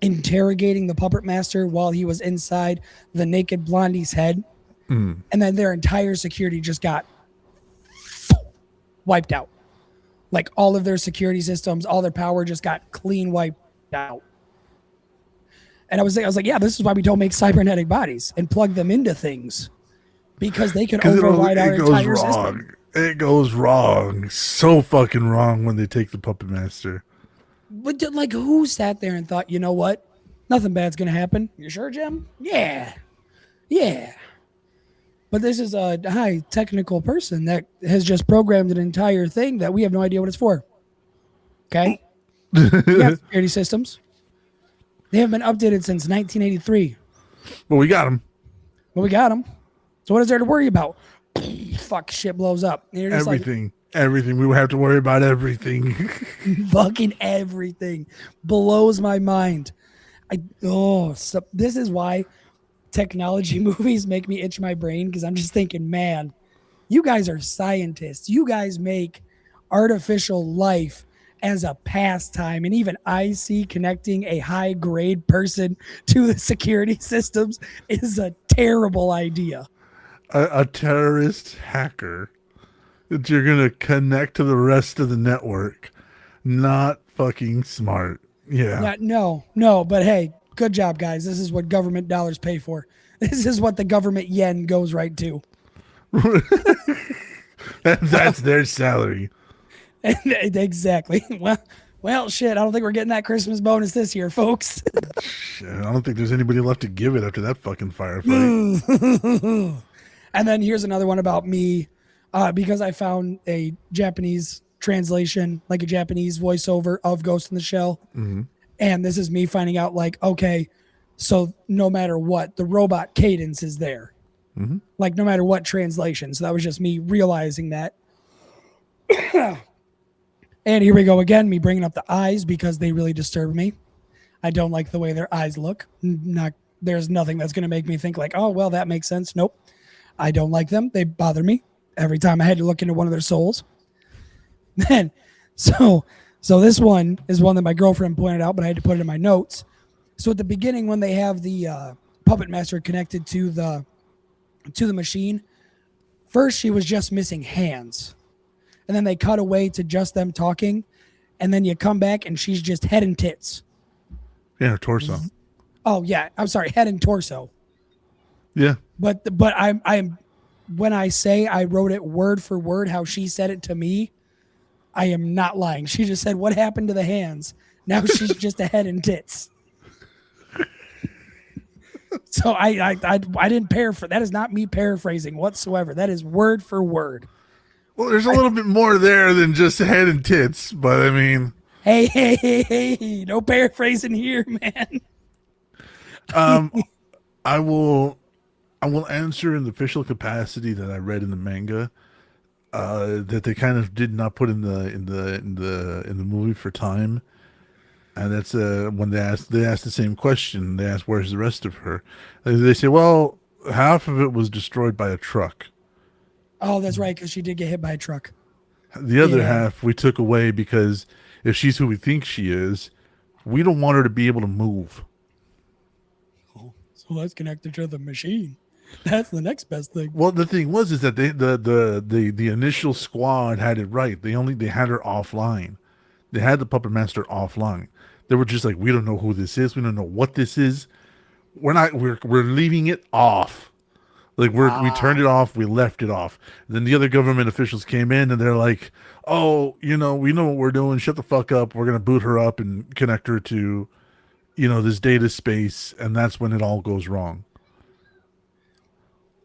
interrogating the puppet master while he was inside the naked blondie's head. And then their entire security just got wiped out. Like all of their security systems, all their power just got clean wiped out. And I was like, yeah, this is why we don't make cybernetic bodies and plug them into things, because they can override our entire system. It goes wrong. So fucking wrong when they take the puppet master. But like, who sat there and thought, you know what? Nothing bad's gonna happen. You sure, Jim? Yeah. But this is a high technical person that has just programmed an entire thing that we have no idea what it's for. Okay? We have security systems. They haven't been updated since 1983. But we got him. But we got them. So what is there to worry about? Fuck, shit blows up. And you're just Everything. We would have to worry about everything. fucking everything blows my mind. So this is why technology movies make me itch my brain because I'm just thinking, man, you guys are scientists. You guys make artificial life as a pastime. And even I see connecting a high grade person to the security systems is a terrible idea. A terrorist hacker that you're gonna connect to the rest of the network. Not fucking smart. Yeah. Yeah, no, but hey, good job, guys. This is what government dollars pay for. This is what the government yen goes right to. That's their salary. Exactly. Well, shit. I don't think we're getting that Christmas bonus this year, folks. Shit, I don't think there's anybody left to give it after that fucking firefight. And then here's another one about me, because I found a Japanese translation, like a Japanese voiceover of Ghost in the Shell. Mm-hmm. And this is me finding out, like, okay, so no matter what, the robot cadence is there. Mm-hmm. Like, no matter what translation. So that was just me realizing that. And here we go again, me bringing up the eyes because they really disturb me. I don't like the way their eyes look. There's nothing that's going to make me think like, oh, well, that makes sense. Nope. I don't like them. They bother me every time I had to look into one of their souls. Then, so this one is one that my girlfriend pointed out, but I had to put it in my notes. So at the beginning, when they have the puppet master connected to the machine, first she was just missing hands. And then they cut away to just them talking. And then you come back and she's just head and tits. Yeah, her torso. Oh, yeah. I'm sorry. Head and torso. Yeah. But I'm when I say I wrote it word for word how she said it to me, I am not lying. She just said, "What happened to the hands?" Now she's just a head and tits. So I didn't paraphrase. That is not me paraphrasing whatsoever. That is word for word. Well, there's a little bit more there than just head and tits, but I mean, hey, no paraphrasing here, man. I will answer in the official capacity that I read in the manga, that they kind of did not put in the movie for time, and that's when they asked the same question. They asked, "Where's the rest of her?" They say, "Well, half of it was destroyed by a truck. Oh, that's right, because she did get hit by a truck. The other half we took away because if she's who we think she is, we don't want her to be able to move." So let's connect her to the machine. That's the next best thing. Well, the thing was is that the initial squad had it right. They had her offline. They had the puppet master offline. They were just like, we don't know who this is. We don't know what this is. We're leaving it off. Like we turned it off. We left it off. Then the other government officials came in and they're like, oh, we know what we're doing. Shut the fuck up. We're gonna boot her up and connect her to, this data space, and that's when it all goes wrong.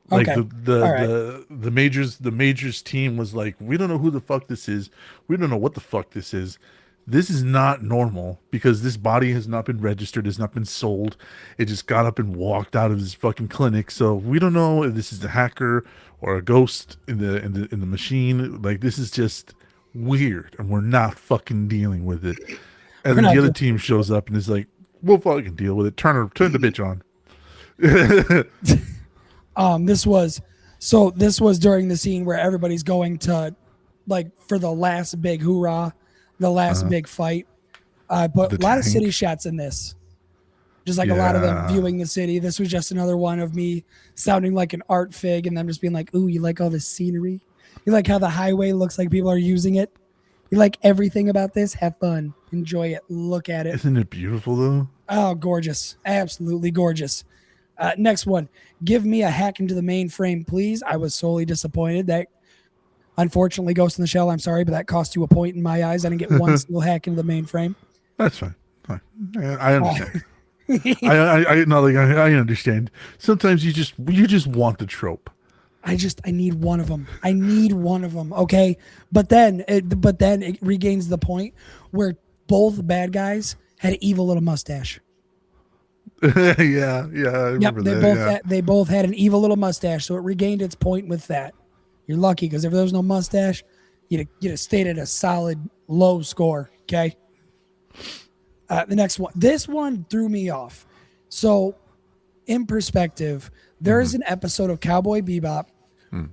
Like Okay. the majors team was like, we don't know who the fuck this is. We don't know what the fuck this is. This is not normal because this body has not been registered, has not been sold. It just got up and walked out of his fucking clinic. So we don't know if this is a hacker or a ghost in the machine. Like, this is just weird, and we're not fucking dealing with it. And then the other team shows up and is like, we'll fucking deal with it. Turn the bitch on. This was during the scene where everybody's going to, like, for the last big hoorah, the last big fight. But a lot of city shots in this. Just like a lot of them viewing the city. This was just another one of me sounding like an art fig and them just being like, ooh, you like all this scenery? You like how the highway looks like people are using it? You like everything about this? Have fun. Enjoy it. Look at it. Isn't it beautiful, though? Oh, gorgeous. Absolutely gorgeous. Next one. Give me a hack into the mainframe, please. I was solely disappointed. That, unfortunately, Ghost in the Shell, I'm sorry, but that cost you a point in my eyes. I didn't get one single hack into the mainframe. That's fine. I understand. I understand. Sometimes you just want the trope. I need one of them. I need one of them. Okay. But then it regains the point where both bad guys had an evil little mustache. yeah. I remember that. They both had an evil little mustache. So it regained its point with that. You're lucky because if there was no mustache, you'd have stayed at a solid low score. Okay. The next one. This one threw me off. So in perspective, there is an episode of Cowboy Bebop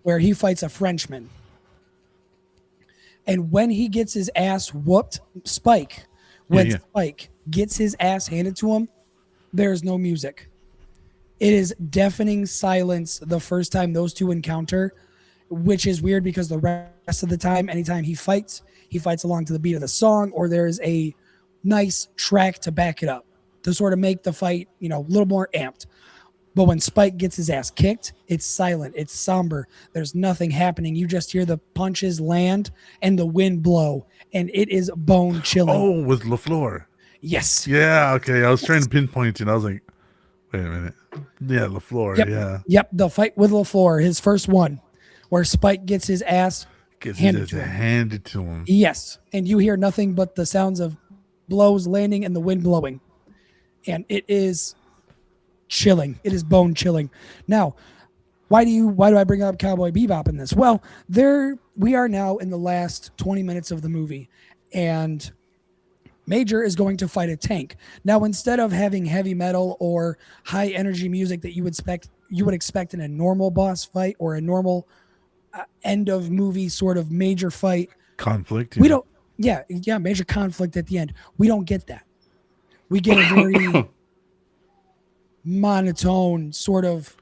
where he fights a Frenchman. And when he gets his ass whooped, Yeah, when yeah. Spike gets his ass handed to him, there's no music. It is deafening silence the first time those two encounter, which is weird because the rest of the time, anytime he fights along to the beat of the song, or there's a nice track to back it up to sort of make the fight, a little more amped. But when Spike gets his ass kicked, it's silent, it's somber. There's nothing happening. You just hear the punches land and the wind blow, and it is bone chilling. Oh, with LaFleur. Yes. Yeah, okay. I was trying to Yes. pinpoint it. And I was like, wait a minute. Yeah, LaFleur. Yep. Yeah, Yep. The fight with LaFleur, his first one, where Spike gets his ass gets his handed ass to him. handed to him. Yes. And you hear nothing but the sounds of blows landing and the wind blowing. And it is chilling. It is bone chilling. Now, why do I bring up Cowboy Bebop in this? Well, we are now in the last 20 minutes of the movie, and Major is going to fight a tank. Now, instead of having heavy metal or high energy music that you would expect in a normal boss fight or a normal end of movie sort of major fight, Conflict. we Yeah. don't. Yeah, major conflict at the end. We don't get that. We get a very monotone sort of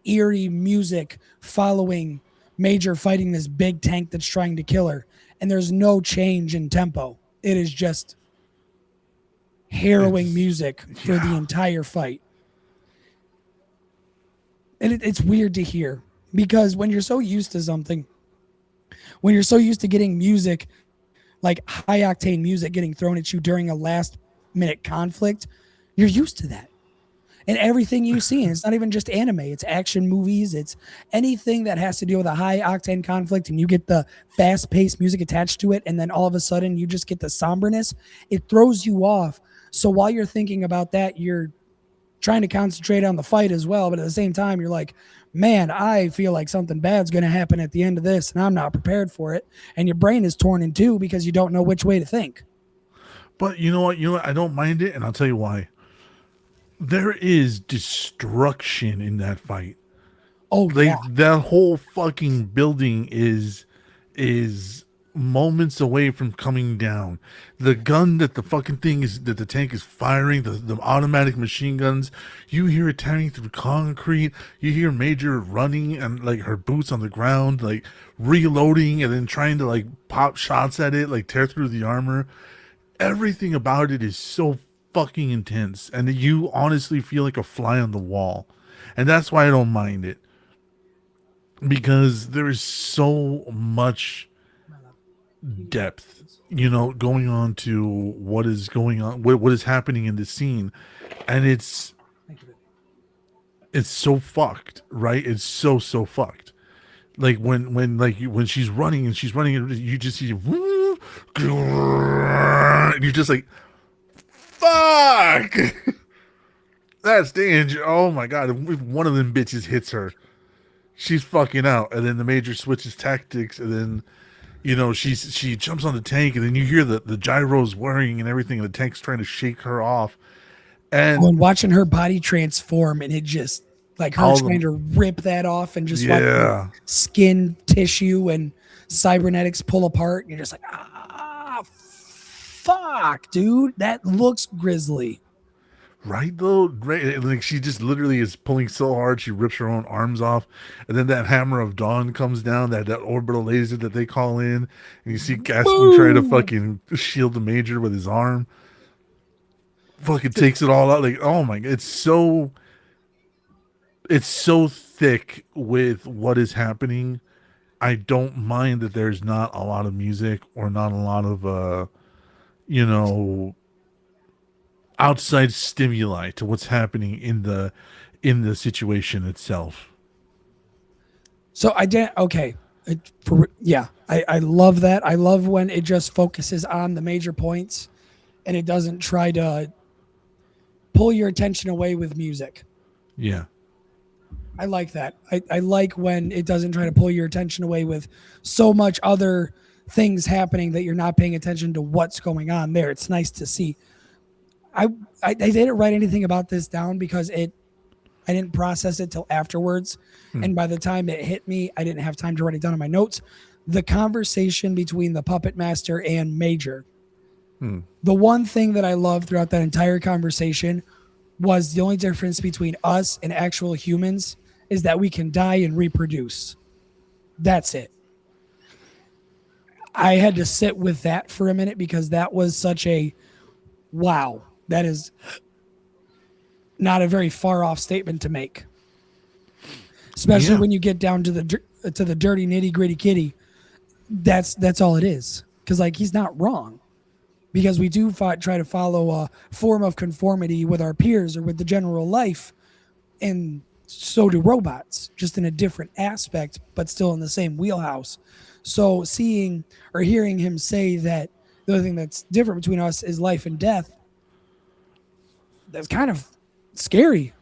eerie music following Major fighting this big tank that's trying to kill her, and there's no change in tempo. It is just harrowing music for the entire fight. And it's weird to hear because when you're so used to something, when you're so used to getting music, like high octane music getting thrown at you during a last minute conflict, you're used to that. And everything you see, and it's not even just anime, it's action movies, it's anything that has to do with a high octane conflict, and you get the fast paced music attached to it, and then all of a sudden you just get the somberness, it throws you off. So while you're thinking about that, you're trying to concentrate on the fight as well. But at the same time, you're like, man, I feel like something bad's going to happen at the end of this, and I'm not prepared for it. And your brain is torn in two because you don't know which way to think. But you know what? I don't mind it, and I'll tell you why. There is destruction in that fight. Oh, Like yeah. that whole fucking building is moments away from coming down. The gun that the tank is firing, the automatic machine guns, you hear it tearing through concrete. You hear Major running and like her boots on the ground, like reloading and then trying to like pop shots at it, like tear through the armor. Everything about it is so fucking intense, and you honestly feel like a fly on the wall. And that's why I don't mind it, because there is so much depth, going on to what is going on, what is happening in this scene, and it's so fucked, right? It's so fucked. Like when she's running and you just see woo, and you're just like, fuck. That's danger. Oh my god, if one of them bitches hits her, she's fucking out. And then the Major switches tactics, and then she jumps on the tank, and then you hear the gyros whirring and everything, and the tank's trying to shake her off. And And watching her body transform, and it just like her all trying the to rip that off and just watching yeah, skin tissue and cybernetics pull apart. And you're just like, fuck, dude. That looks grisly. right though, right? Like she just literally is pulling so hard she rips her own arms off, and then that hammer of dawn comes down, that orbital laser that they call in, and you see Gaston try to fucking shield the Major with his arm. Fucking takes it all out. Like, oh my god, it's so thick with what is happening. I don't mind that there's not a lot of music or not a lot of you know outside stimuli to what's happening in the situation itself. So I did okay. I love that. I love when it just focuses on the major points and it doesn't try to pull your attention away with music. Yeah. I like that. I like when it doesn't try to pull your attention away with so much other things happening that you're not paying attention to what's going on there. It's nice to see. I didn't write anything about this down because I didn't process it till afterwards. And by the time it hit me, I didn't have time to write it down in my notes. The conversation between the puppet master and Major. The one thing that I loved throughout that entire conversation was the only difference between us and actual humans is that we can die and reproduce. That's it. I had to sit with that for a minute because that was such a wow. That is not a very far off statement to make, especially Yeah. when you get down to the dirty nitty gritty kitty. That's all it is. Because like he's not wrong. Because we do try to follow a form of conformity with our peers or with the general life, and so do robots, just in a different aspect, but still in the same wheelhouse. So seeing or hearing him say that the only thing that's different between us is life and death, that's kind of scary.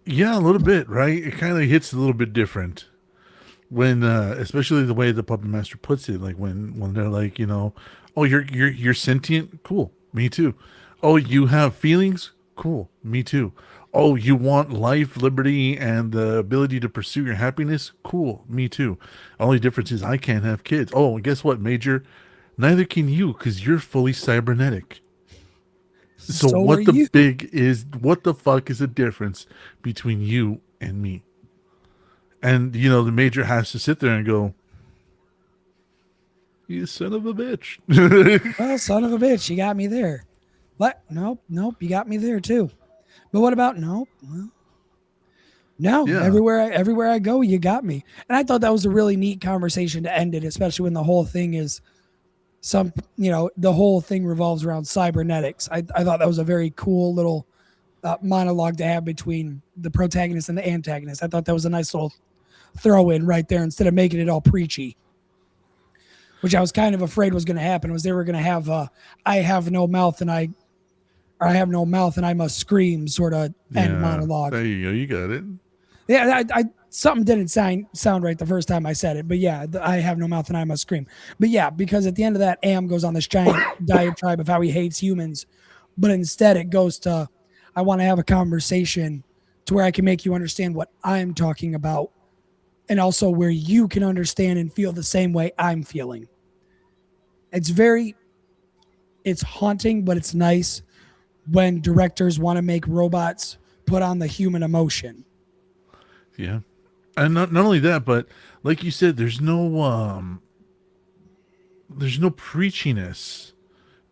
Yeah, a little bit, right? It kind of hits a little bit different when, especially the way the puppet master puts it. Like when they're like, oh, you're sentient, cool, me too. Oh, you have feelings, cool, me too. Oh, you want life, liberty, and the ability to pursue your happiness, cool, me too. Only difference is I can't have kids. Oh, and guess what, Major? Neither can you, because you're fully cybernetic. So So are you. what the fuck is the difference between you and me? And the Major has to sit there and go, you son of a bitch. Well, son of a bitch, you got me there. What? Nope, nope, you got me there too. But what about nope? Well, no, Yeah. everywhere I go, you got me. And I thought that was a really neat conversation to end it, especially when the whole thing is the whole thing revolves around cybernetics. I thought that was a very cool little monologue to have between the protagonist and the antagonist. I thought that was a nice little throw in right there instead of making it all preachy, which I was kind of afraid was going to happen. Was they were going to have I have no mouth and I have no mouth and I must scream sort of end Yeah. monologue. There you go. You got it. Yeah, I something didn't sound right the first time I said it, but yeah, I have no mouth and I must scream. But yeah, because at the end of that, Am goes on this giant diatribe of how he hates humans, but instead it goes to, I want to have a conversation to where I can make you understand what I'm talking about, and also where you can understand and feel the same way I'm feeling. It's it's haunting, but it's nice when directors want to make robots put on the human emotion. Yeah. And not only that, but like you said, there's no preachiness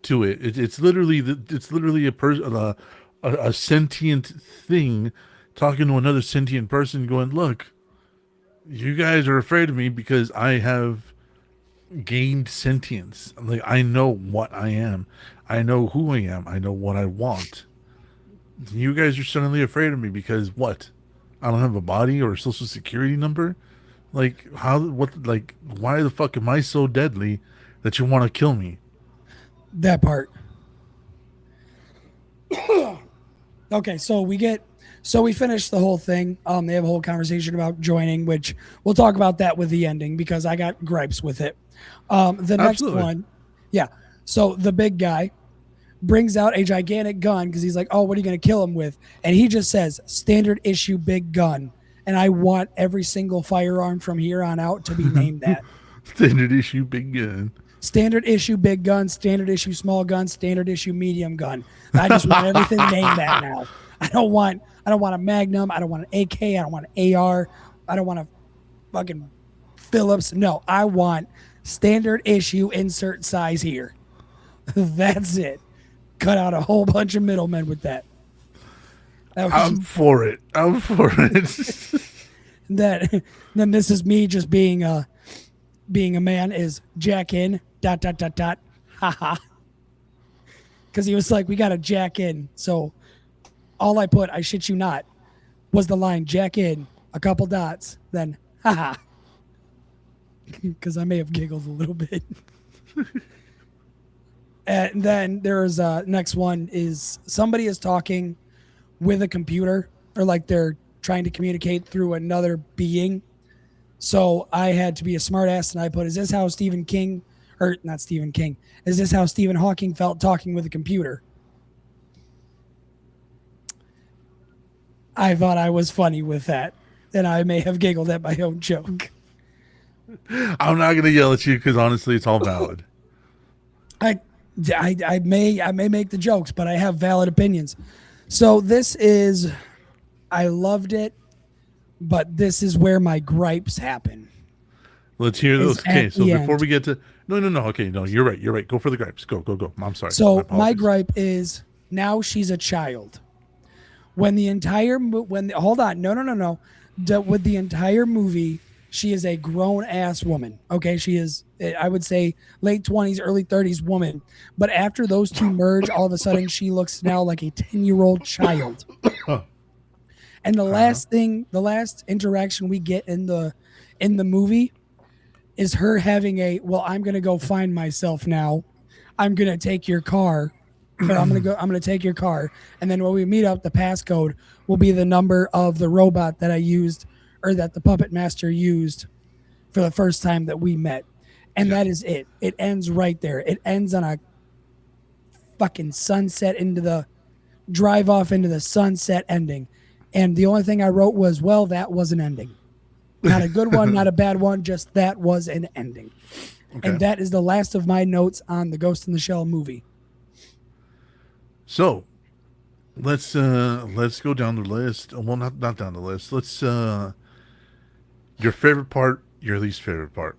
to it. It's literally a sentient thing talking to another sentient person, going, "Look, you guys are afraid of me because I have gained sentience. Like I know what I am, I know who I am, I know what I want. You guys are suddenly afraid of me because what? I don't have a body or a social security number. Like how? What? Like why the fuck am I so deadly that you want to kill me?" That part. Okay, so we finished the whole thing. They have a whole conversation about joining, which we'll talk about that with the ending because I got gripes with it. The next Absolutely. one, yeah. So the big guy brings out a gigantic gun because he's like, "Oh, what are you going to kill him with?" And he just says, "Standard issue big gun." And I want every single firearm from here on out to be named that. Standard issue big gun. Standard issue big gun, standard issue small gun, standard issue medium gun. I just want everything named that now. I don't want a Magnum, I don't want an AK, I don't want an AR, I don't want a fucking Phillips. No, I want standard issue insert size here. That's it. Cut out a whole bunch of middlemen with that. That I'm was for it. I'm for it. that then this is me just being a man is jack in dot dot dot dot haha, because he was like, we got to jack in. So all I put, I shit you not, was the line jack in a couple dots, then haha, because I may have giggled a little bit. And then there's next one is somebody is talking with a computer, or like they're trying to communicate through another being. So I had to be a smartass and I put, is this how Stephen King, or not Stephen King, is this how Stephen Hawking felt talking with a computer? I thought I was funny with that, and I may have giggled at my own joke. I'm not gonna yell at you because honestly, it's all valid. I, I may make the jokes, but I have valid opinions. So this is, I loved it, but this is where my gripes happen. Let's hear Is those. Okay, at so the before end. we get to no. Okay, no, you're right. You're right. Go for the gripes. Go, go, go. I'm sorry. My So my apologies. gripe is now she's a child. When the entire hold on, no. With the entire movie, she is a grown ass woman. Okay, she is, I would say, late 20s, early 30s woman. But after those two merge, all of a sudden she looks now like a 10-year-old child. And the Uh-huh. last thing, the last interaction we get in the movie is her having a, well, I'm gonna go find myself now. I'm gonna take your car, or I'm gonna take your car, and then when we meet up, the passcode will be the number of the robot that I used, or that the puppet master used for the first time that we met. And Yeah. that is it. It ends right there. It ends on a fucking sunset into the drive off into the sunset ending. And the only thing I wrote was, well, that was an ending. Not a good one, not a bad one, just that was an ending. Okay. And that is the last of my notes on the Ghost in the Shell movie. So let's go down the list. Well, not down the list. Let's your favorite part, your least favorite part.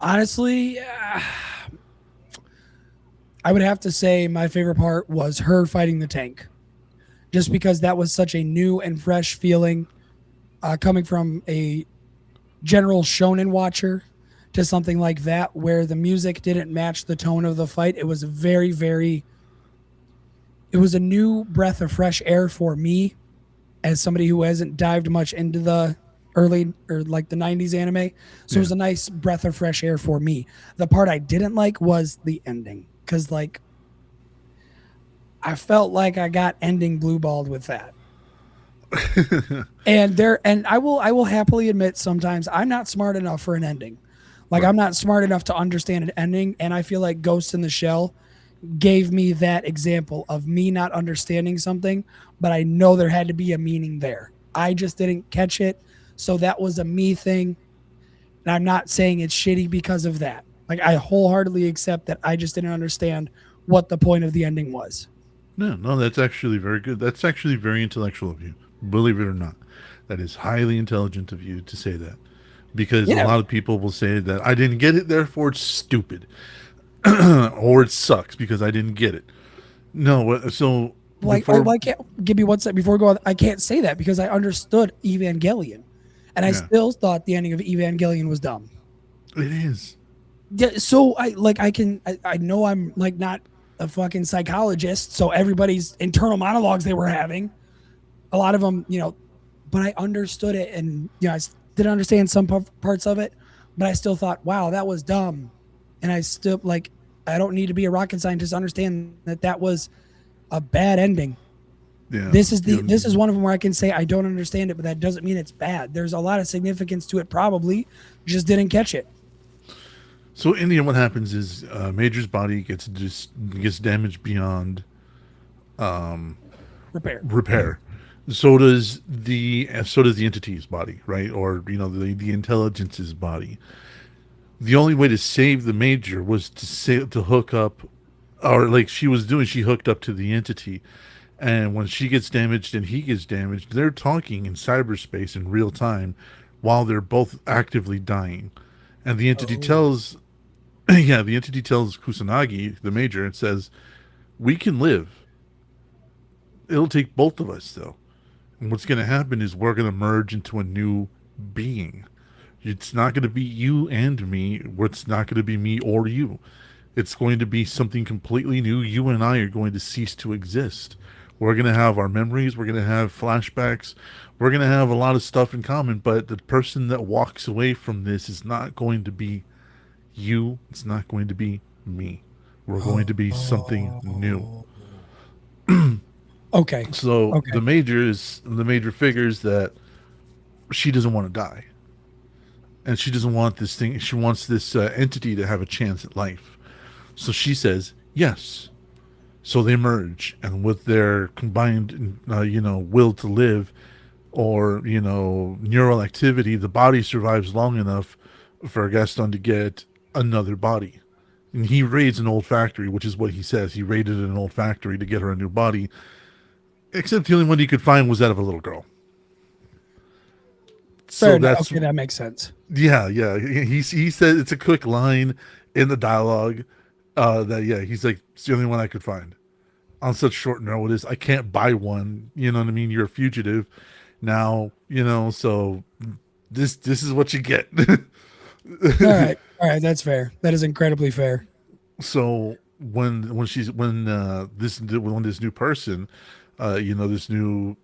Honestly, I would have to say my favorite part was her fighting the tank, just because that was such a new and fresh feeling, coming from a general shonen watcher to something like that, where the music didn't match the tone of the fight. It was it was a new breath of fresh air for me as somebody who hasn't dived much into the early, or like the 90s anime. So it Yeah. was a nice breath of fresh air for me. The part I didn't like was the ending, because like I felt like I got ending blue balled with that. And I will happily admit sometimes I'm not smart enough for an ending. Like Right. I'm not smart enough to understand an ending, and I feel like Ghost in the Shell gave me that example of me not understanding something, but I know there had to be a meaning there. I just didn't catch it. So that was a me thing. And I'm not saying it's shitty because of that. Like I wholeheartedly accept that I just didn't understand what the point of the ending was. No, no, that's actually very good. That's actually very intellectual of you. Believe it or not, that is highly intelligent of you to say that. Because a Yeah. lot of people will say that I didn't get it, therefore it's stupid, or it sucks because I didn't get it. No, so Like before, why can't Gibby, what's that before we go on? I can't say that because I understood Evangelion. And I yeah, still thought the ending of Evangelion was dumb. it is. Yeah, so I know I'm like not a fucking psychologist, so everybody's internal monologues they were having, a lot of them, but I understood it, and I didn't understand some parts of it, but I still thought, wow, that was dumb. And I still like, I don't need to be a rocket scientist to understand that that was a bad ending. Yeah, This is one of them where I can say I don't understand it, but that doesn't mean it's bad. There's a lot of significance to it, probably just didn't catch it. so in the end, what happens is Major's body gets damaged beyond Repair. repair. So does the entity's body, right? Or the intelligence's body. The only way to save the Major was to hook up, or like she was doing. She hooked up to the entity, and when she gets damaged and he gets damaged, they're talking in cyberspace in real time, while they're both actively dying, and the entity Oh. tells, yeah, the entity tells Kusanagi, the Major, and says, "We can live. It'll take both of us, though. And what's going to happen is we're going to merge into a new being. It's not going to be you and me. It's not going to be me or you. It's going to be something completely new. You and I are going to cease to exist. We're going to have our memories. We're going to have flashbacks. We're going to have a lot of stuff in common. But the person that walks away from this is not going to be you. It's not going to be me. We're going to be something new." Okay. So Okay. the major figures that she doesn't want to die, and she doesn't want this thing. She wants this entity to have a chance at life. So she says, "Yes, So they merge, and with their combined, will to live, or neural activity, the body survives long enough for Gaston to get another body. And he raids an old factory, which is what he says. He raided an old factory to get her a new body. Except the only one he could find was that of a little girl. Fair So enough. that's Okay, that makes sense. yeah. He said it's a quick line in the dialogue that he's like, it's the only one I could find on such short notice. I can't buy one. You know what I mean? You're a fugitive now. So this is what you get. All right, that's fair. That is incredibly fair. So when this new person, this new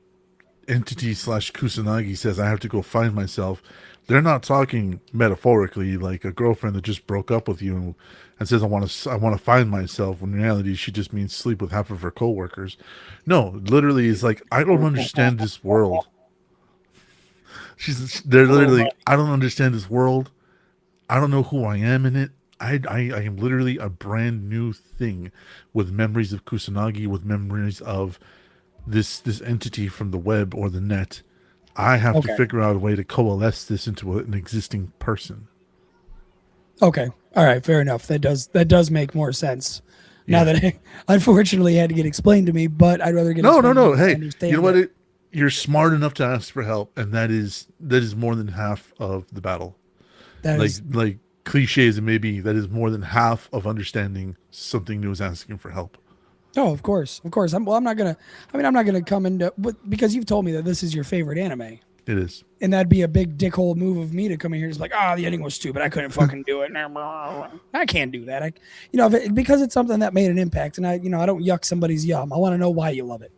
entity slash Kusanagi says, I have to go find myself, they're not talking metaphorically like a girlfriend that just broke up with you and says, I want to find myself. When in reality, she just means sleep with half of her coworkers. No, literally, it's like, I don't understand this world. They're literally, I don't understand this world. I don't know who I am in it. I am literally a brand new thing with memories of Kusanagi, with memories of this entity from the web or the net. I have to Okay. figure out a way to coalesce this into an existing person. Okay. All right. Fair enough. That does make more sense. Now Yeah. that it unfortunately had to get explained to me, but I'd rather get No, no, explained to me no. so I Hey, you know understand what? it. You're smart enough to ask for help, and that is more than half of the battle. That is Like cliche as it may be, that is more than half of understanding something new is asking for help. oh, of course, of course. I'm not gonna. I mean, I'm not gonna come into because you've told me that this is your favorite anime, It is. and that'd be a big dickhole move of me to come in here and just like, the ending was stupid. I couldn't fucking do it. I can't do that. Because it's something that made an impact, and I don't yuck somebody's yum. I want to know why you love it.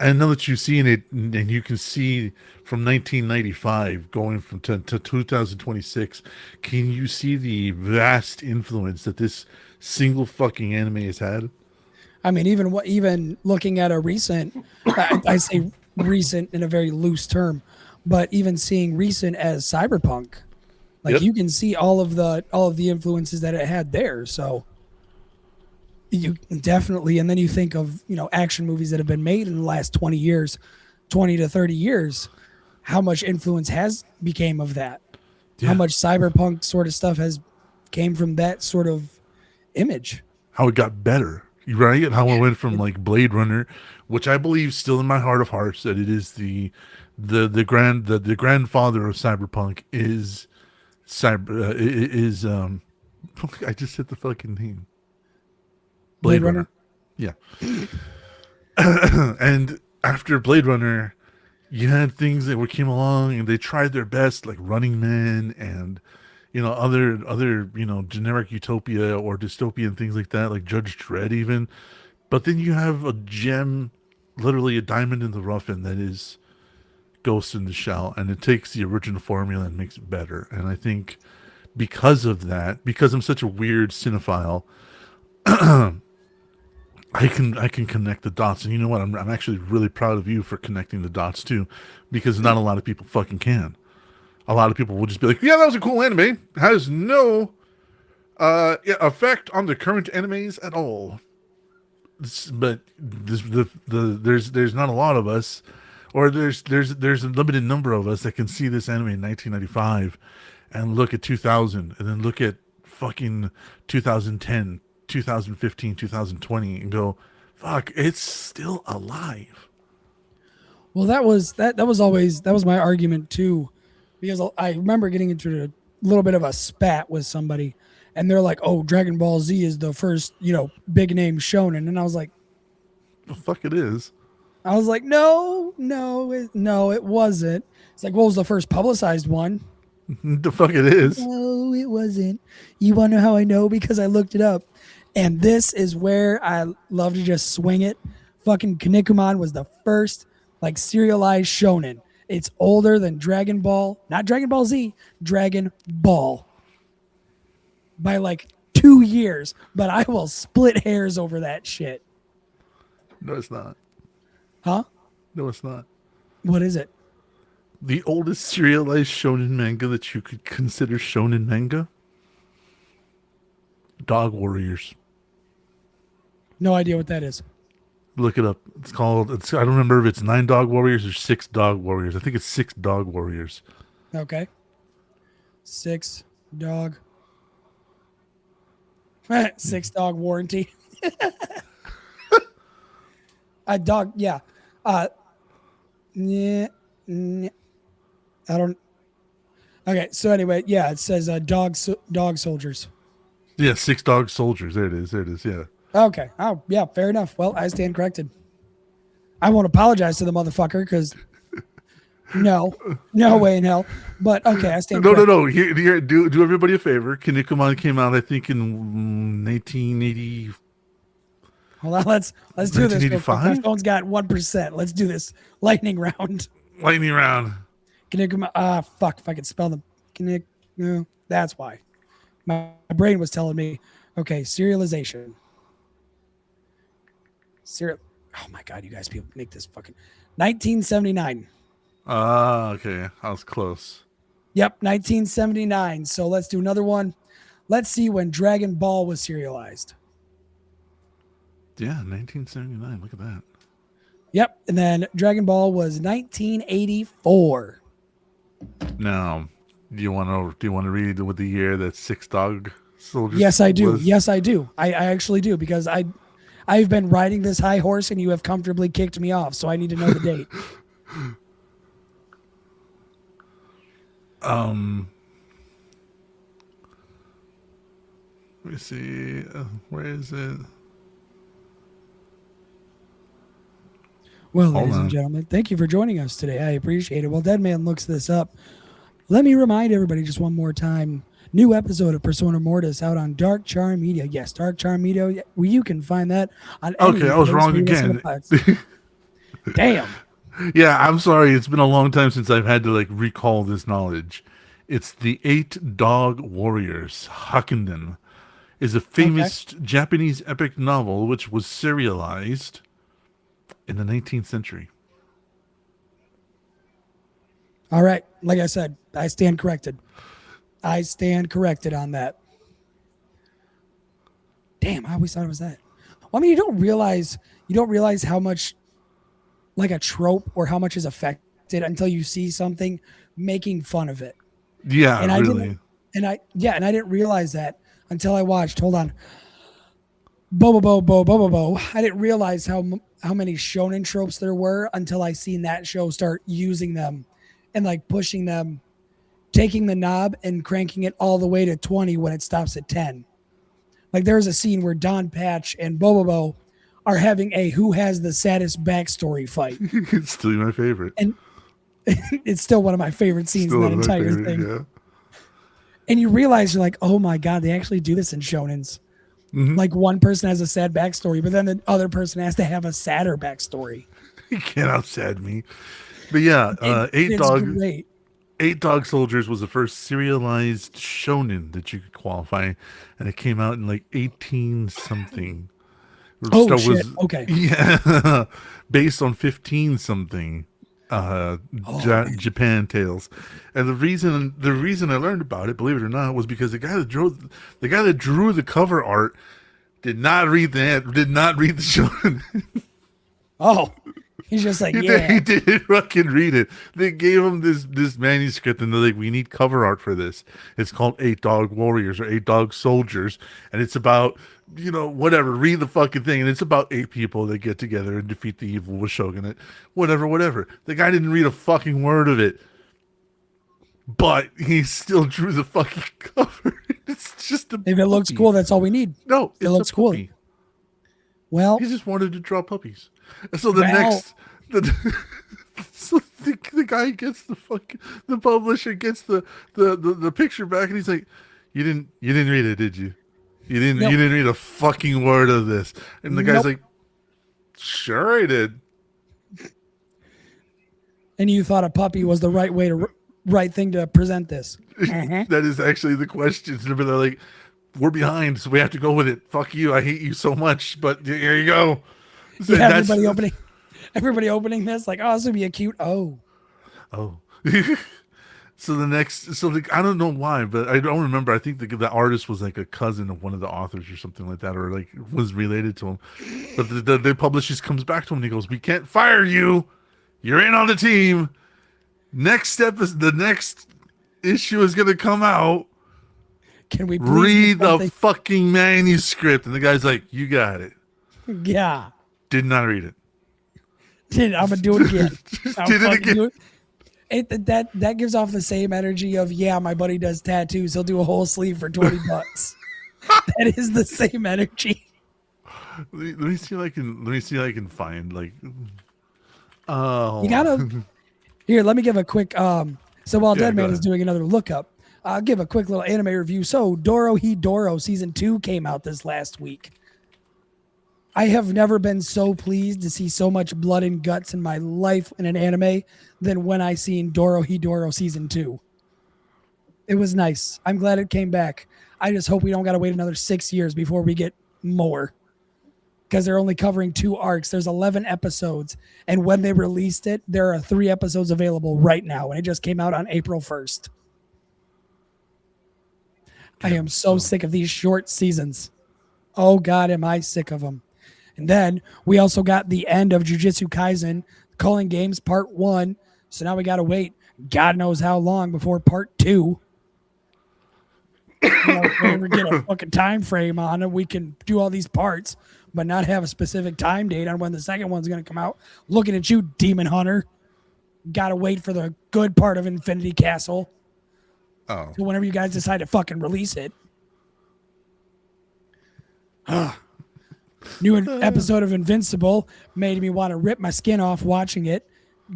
And now that you've seen it, and you can see from 1995 going to 2026, can you see the vast influence that this single fucking anime has had? I mean, even looking at a recent, I say recent in a very loose term, but even seeing recent as Cyberpunk, like Yep. you can see all of the influences that it had there. So you definitely, and then you think of action movies that have been made in the last 20 years, 20 to 30 years, how much influence has became of that, how Yeah. much cyberpunk sort of stuff has came from that sort of image. How it got better, right? And how it went from like Blade Runner, which I believe still in my heart of hearts that it is the grandfather of cyberpunk is cyber is I just hit the fucking name. Blade Blade Runner. Runner. Yeah. And after Blade Runner, you had things that were came along and they tried their best, like Running Man and other generic utopia or dystopian things like that, like Judge Dredd even. But then you have a gem, literally a diamond in the rough, and that is Ghost in the Shell, and it takes the original formula and makes it better. And I think because of that, because I'm such a weird cinephile, I can connect the dots. And you know what? I'm actually really proud of you for connecting the dots too, because not a lot of people fucking can. A lot of people will just be like, "Yeah, that was a cool anime. Has no effect on the current animes at all." But there's not a lot of us, or there's a limited number of us that can see this anime in 1995, and look at 2000, and then look at fucking 2010, 2015, 2020, and go, "Fuck, it's still alive." Well, that was my argument too, because I remember getting into a little bit of a spat with somebody, and they're like, "Oh, Dragon Ball Z is the first big name shonen," and The fuck it is. I was like, "No, no, no, it wasn't." It's like, "What was the first publicized one?" The fuck it is. No, it wasn't. You want to know how I know? Because I looked it up. And this is where I love to just swing it. Fucking Kinnikuman was the first like serialized shonen. It's older than Dragon Ball, not Dragon Ball Z, Dragon Ball by like 2 years. But I will split hairs over that shit. No, it's not. Huh? No, it's not. What is it? The oldest serialized shonen manga that you could consider shonen manga? Dog Warriors. No idea what that is. Look it up. It's called. I don't remember if it's 9 Dog Warriors or 6 Dog Warriors. I think it's 6 Dog Warriors. Okay. 6 dog. 6 dog warranty. A dog. Yeah. Yeah. I don't. Okay. So anyway, yeah, it says dog soldiers. Yeah, 6 Dog Soldiers. There it is. There it is. Yeah. Okay. Oh, yeah. Fair enough. Well, I stand corrected. I won't apologize to the motherfucker because no way in hell. But okay, I stand. No. Here, do everybody a favor. Kinnikuman came out, I think, in 1980. Hold on. Let's do this. Real quick. My 1985? phone's got 1%. Let's do this lightning round. Lightning round. Fuck. If I could spell them. No, that's why. My brain was telling me. Okay, serialization. Oh my god, you guys people make this fucking 1979. Okay. I was close. Yep, 1979. So let's do another one. Let's see when Dragon Ball was serialized. Yeah, 1979. Look at that. Yep, and then Dragon Ball was 1984. Now, do you want to read what the year that 6 Dog Soldiers? Yes, I do. was? Yes, I do. I actually do because I've been riding this high horse and you have comfortably kicked me off, so I need to know the date. Let me see. Where is it? Well, Hold ladies on. and gentlemen, thank you for joining us today. I appreciate it. While Dead Man looks this up, let me remind everybody just one more time. New episode of Persona Mortis out on Dark Charm Media. Yes, Dark Charm Media. Well, you can find that on. Okay, I was wrong again. Damn. Yeah, I'm sorry. It's been a long time since I've had to recall this knowledge. It's the 8 Dog Warriors. Hakunden is a famous Japanese epic novel which was serialized in the 19th century. All right. Like I said, I stand corrected. I stand corrected on that. Damn, I always thought it was that. Well, I mean, you don't realize how much like a trope or how much is affected until you see something making fun of it. Yeah, And really. I didn't realize that until I watched. Hold on. Bo. I didn't realize how many shonen tropes there were until I seen that show start using them and pushing them, taking the knob and cranking it all the way to 20 when it stops at 10. Like there's a scene where Don Patch and Bobo are having a who has the saddest backstory fight. It's still my favorite. And it's still one of my favorite scenes Still in that one of my entire favorite, thing. yeah. And you realize you're like, oh my God, they actually do this in shonens. Mhm. Like one person has a sad backstory, but then the other person has to have a sadder backstory. You can't outsad me. But yeah, Great. 8 Dog Soldiers was the first serialized shonen that you could qualify, and it came out in 18 something. Oh shit! Okay. Yeah, based on 15 something Japan tales. And the reason I learned about it, believe it or not, was because the guy that drew the cover art did not read the shonen. Oh, he's just like, He didn't fucking read it. They gave him this manuscript, and they're like, "We need cover art for this. It's called 8 Dog Warriors or 8 Dog Soldiers, and it's about whatever. Read the fucking thing, and it's about 8 people that get together and defeat the evil shogunate. Whatever. The guy didn't read a fucking word of it, but he still drew the fucking cover. It's just a if it looks puppy. cool, that's all we need. No, it looks cool. Puppy. Well, He just wanted to draw puppies. And so the guy gets the publisher gets the picture back, and he's like, you didn't read it, did you? You didn't read a fucking word of this. And the guy's like, sure I did. And you thought a puppy was the right thing to present this. That is actually the question. They're like, we're behind, so we have to go with it. Fuck you. I hate you so much, but here you go. So yeah, everybody opening this like, oh, this would be a cute. Oh. So I don't know why, but I don't remember. I think the artist was like a cousin of one of the authors or something like that, or like was related to him. But the publisher comes back to him and he goes, "We can't fire you. You're in on the team. Next step is the next issue is gonna come out. Can we please get Read the something? fucking manuscript." And the guy's like, "You got it." Yeah. Did not read it. I'm gonna do it again. I'm Did it fucking again. do that gives off the same energy of, yeah, my buddy does tattoos. He'll do a whole sleeve for $20. That is the same energy. Let me see if I can. Let me see if I can find like. Oh, You gotta here. Let me give a quick. So while Yeah, go Deadman is ahead. doing another lookup, I'll give a quick little anime review. So Doro Hidoro season 2 came out this last week. I have never been so pleased to see so much blood and guts in my life in an anime than when I seen Doro Hidoro season 2. It was nice. I'm glad it came back. I just hope we don't got to wait another 6 years before we get more. Because they're only covering 2 arcs. There's 11 episodes. And when they released it, there are 3 episodes available right now. And it just came out on April 1st. I am so sick of these short seasons. Oh, God, am I sick of them. And then we also got the end of Jujutsu Kaisen, Calling Games Part 1. So now we got to wait God knows how long before Part 2. We get a fucking time frame on it. We can do all these parts, but not have a specific time date on when the second one's going to come out. Looking at you, Demon Hunter. Got to wait for the good part of Infinity Castle. Oh, So whenever you guys decide to fucking release it. New episode of Invincible made me want to rip my skin off watching it.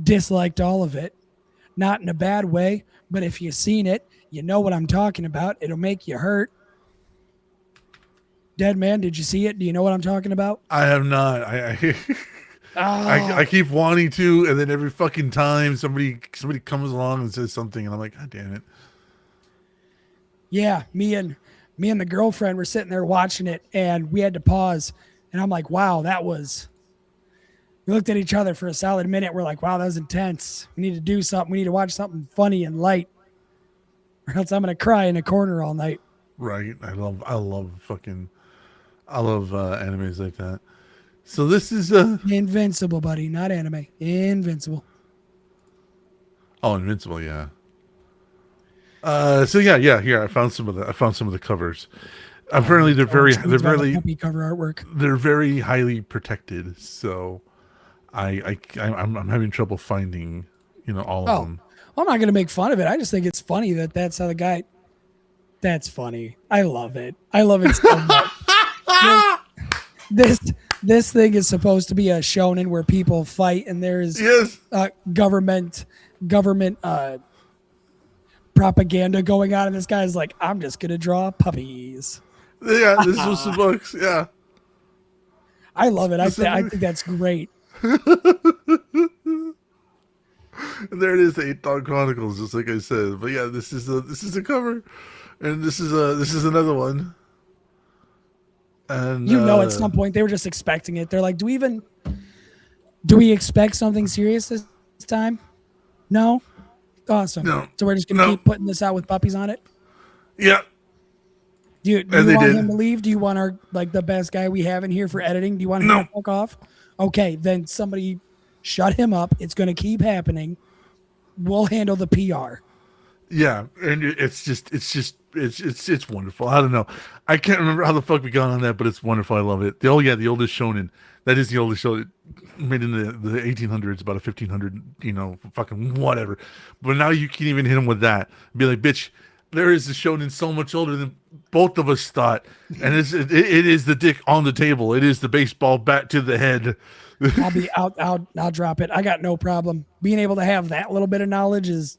Disliked all of it. Not in a bad way, but if you've seen it, you know what I'm talking about. It'll make you hurt. Dead Man, did you see it? Do you know what I'm talking about? I have not. I keep wanting to, and then every fucking time somebody comes along and says something, and I'm like, God damn it. Yeah, me and the girlfriend were sitting there watching it, and we had to pause. And I'm like, wow, that was. We looked at each other for a solid minute. We're like, wow, that was intense. We need to do something. We need to watch something funny and light, or else I'm gonna cry in a corner all night. Right? I love animes like that. So this is Invincible, buddy, not anime. Invincible. oh, Invincible, yeah. So yeah. Here I found some of the covers. Apparently Puppy cover artwork. they're very highly protected. So I'm having trouble finding all of them. Well, I'm not gonna make fun of it. I just think it's funny that's how the guy. That's funny. I love it. I love it so much. This thing is supposed to be a shonen where people fight and there's Yes. government propaganda going on, and this guy's like, I'm just gonna draw puppies. Yeah. This was the books. Yeah. I love it. I think that's great. And there it is, the Eight Dog Chronicles, just like I said. But yeah, this is a cover, and this is another one. And At some point they were just expecting it. They're like, do we expect something serious this time? No. Awesome. No. So we're just gonna No. keep putting this out with puppies on it. Yeah. Do you And they want did. him to leave? Do you want our the best guy we have in here for editing? Do you want him No. to fuck off? Okay, then somebody shut him up. It's gonna keep happening. We'll handle the PR. Yeah, and it's wonderful. I don't know. I can't remember how the fuck we got on that, but it's wonderful. I love it. The oldest shonen. That is the oldest shonen made in the 1800s, about a 1500, fucking whatever. But now you can even hit him with that. Be like, bitch, there is a shonen so much older than both of us thought, and it is the dick on the table. It is the baseball bat to the head. I'll be out. I'll drop it. I got no problem. Being able to have that little bit of knowledge is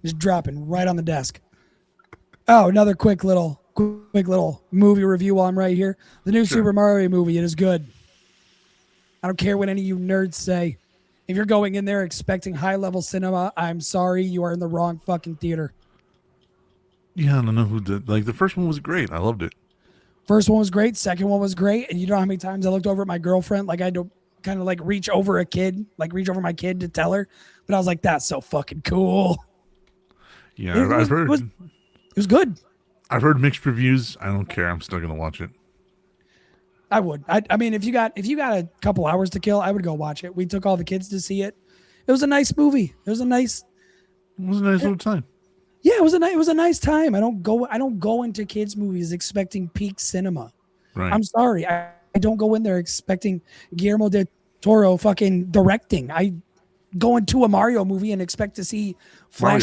just dropping right on the desk. Oh, another quick little movie review while I'm right here. The new Super Mario movie. It is good. I don't care what any of you nerds say. If you're going in there expecting high level cinema, I'm sorry, you are in the wrong fucking theater. Yeah, I don't know who did. Like the first one was great. I loved it. First one was great. Second one was great. And you know how many times I looked over at my girlfriend, like I had to kind of like reach over my kid to tell her. But I was like, that's so fucking cool. Yeah, It I've was, it was heard. it was good. I've heard mixed reviews. I don't care. I'm still gonna watch it. I would. I mean, if you got a couple hours to kill, I would go watch it. We took all the kids to see it. It was a nice movie. It was a nice. It was a nice little time. Yeah, it was a nice time. I don't go into kids movies expecting peak cinema. Right. I'm sorry. I don't go in there expecting Guillermo del Toro fucking directing. I go into a Mario movie and expect to see Mario.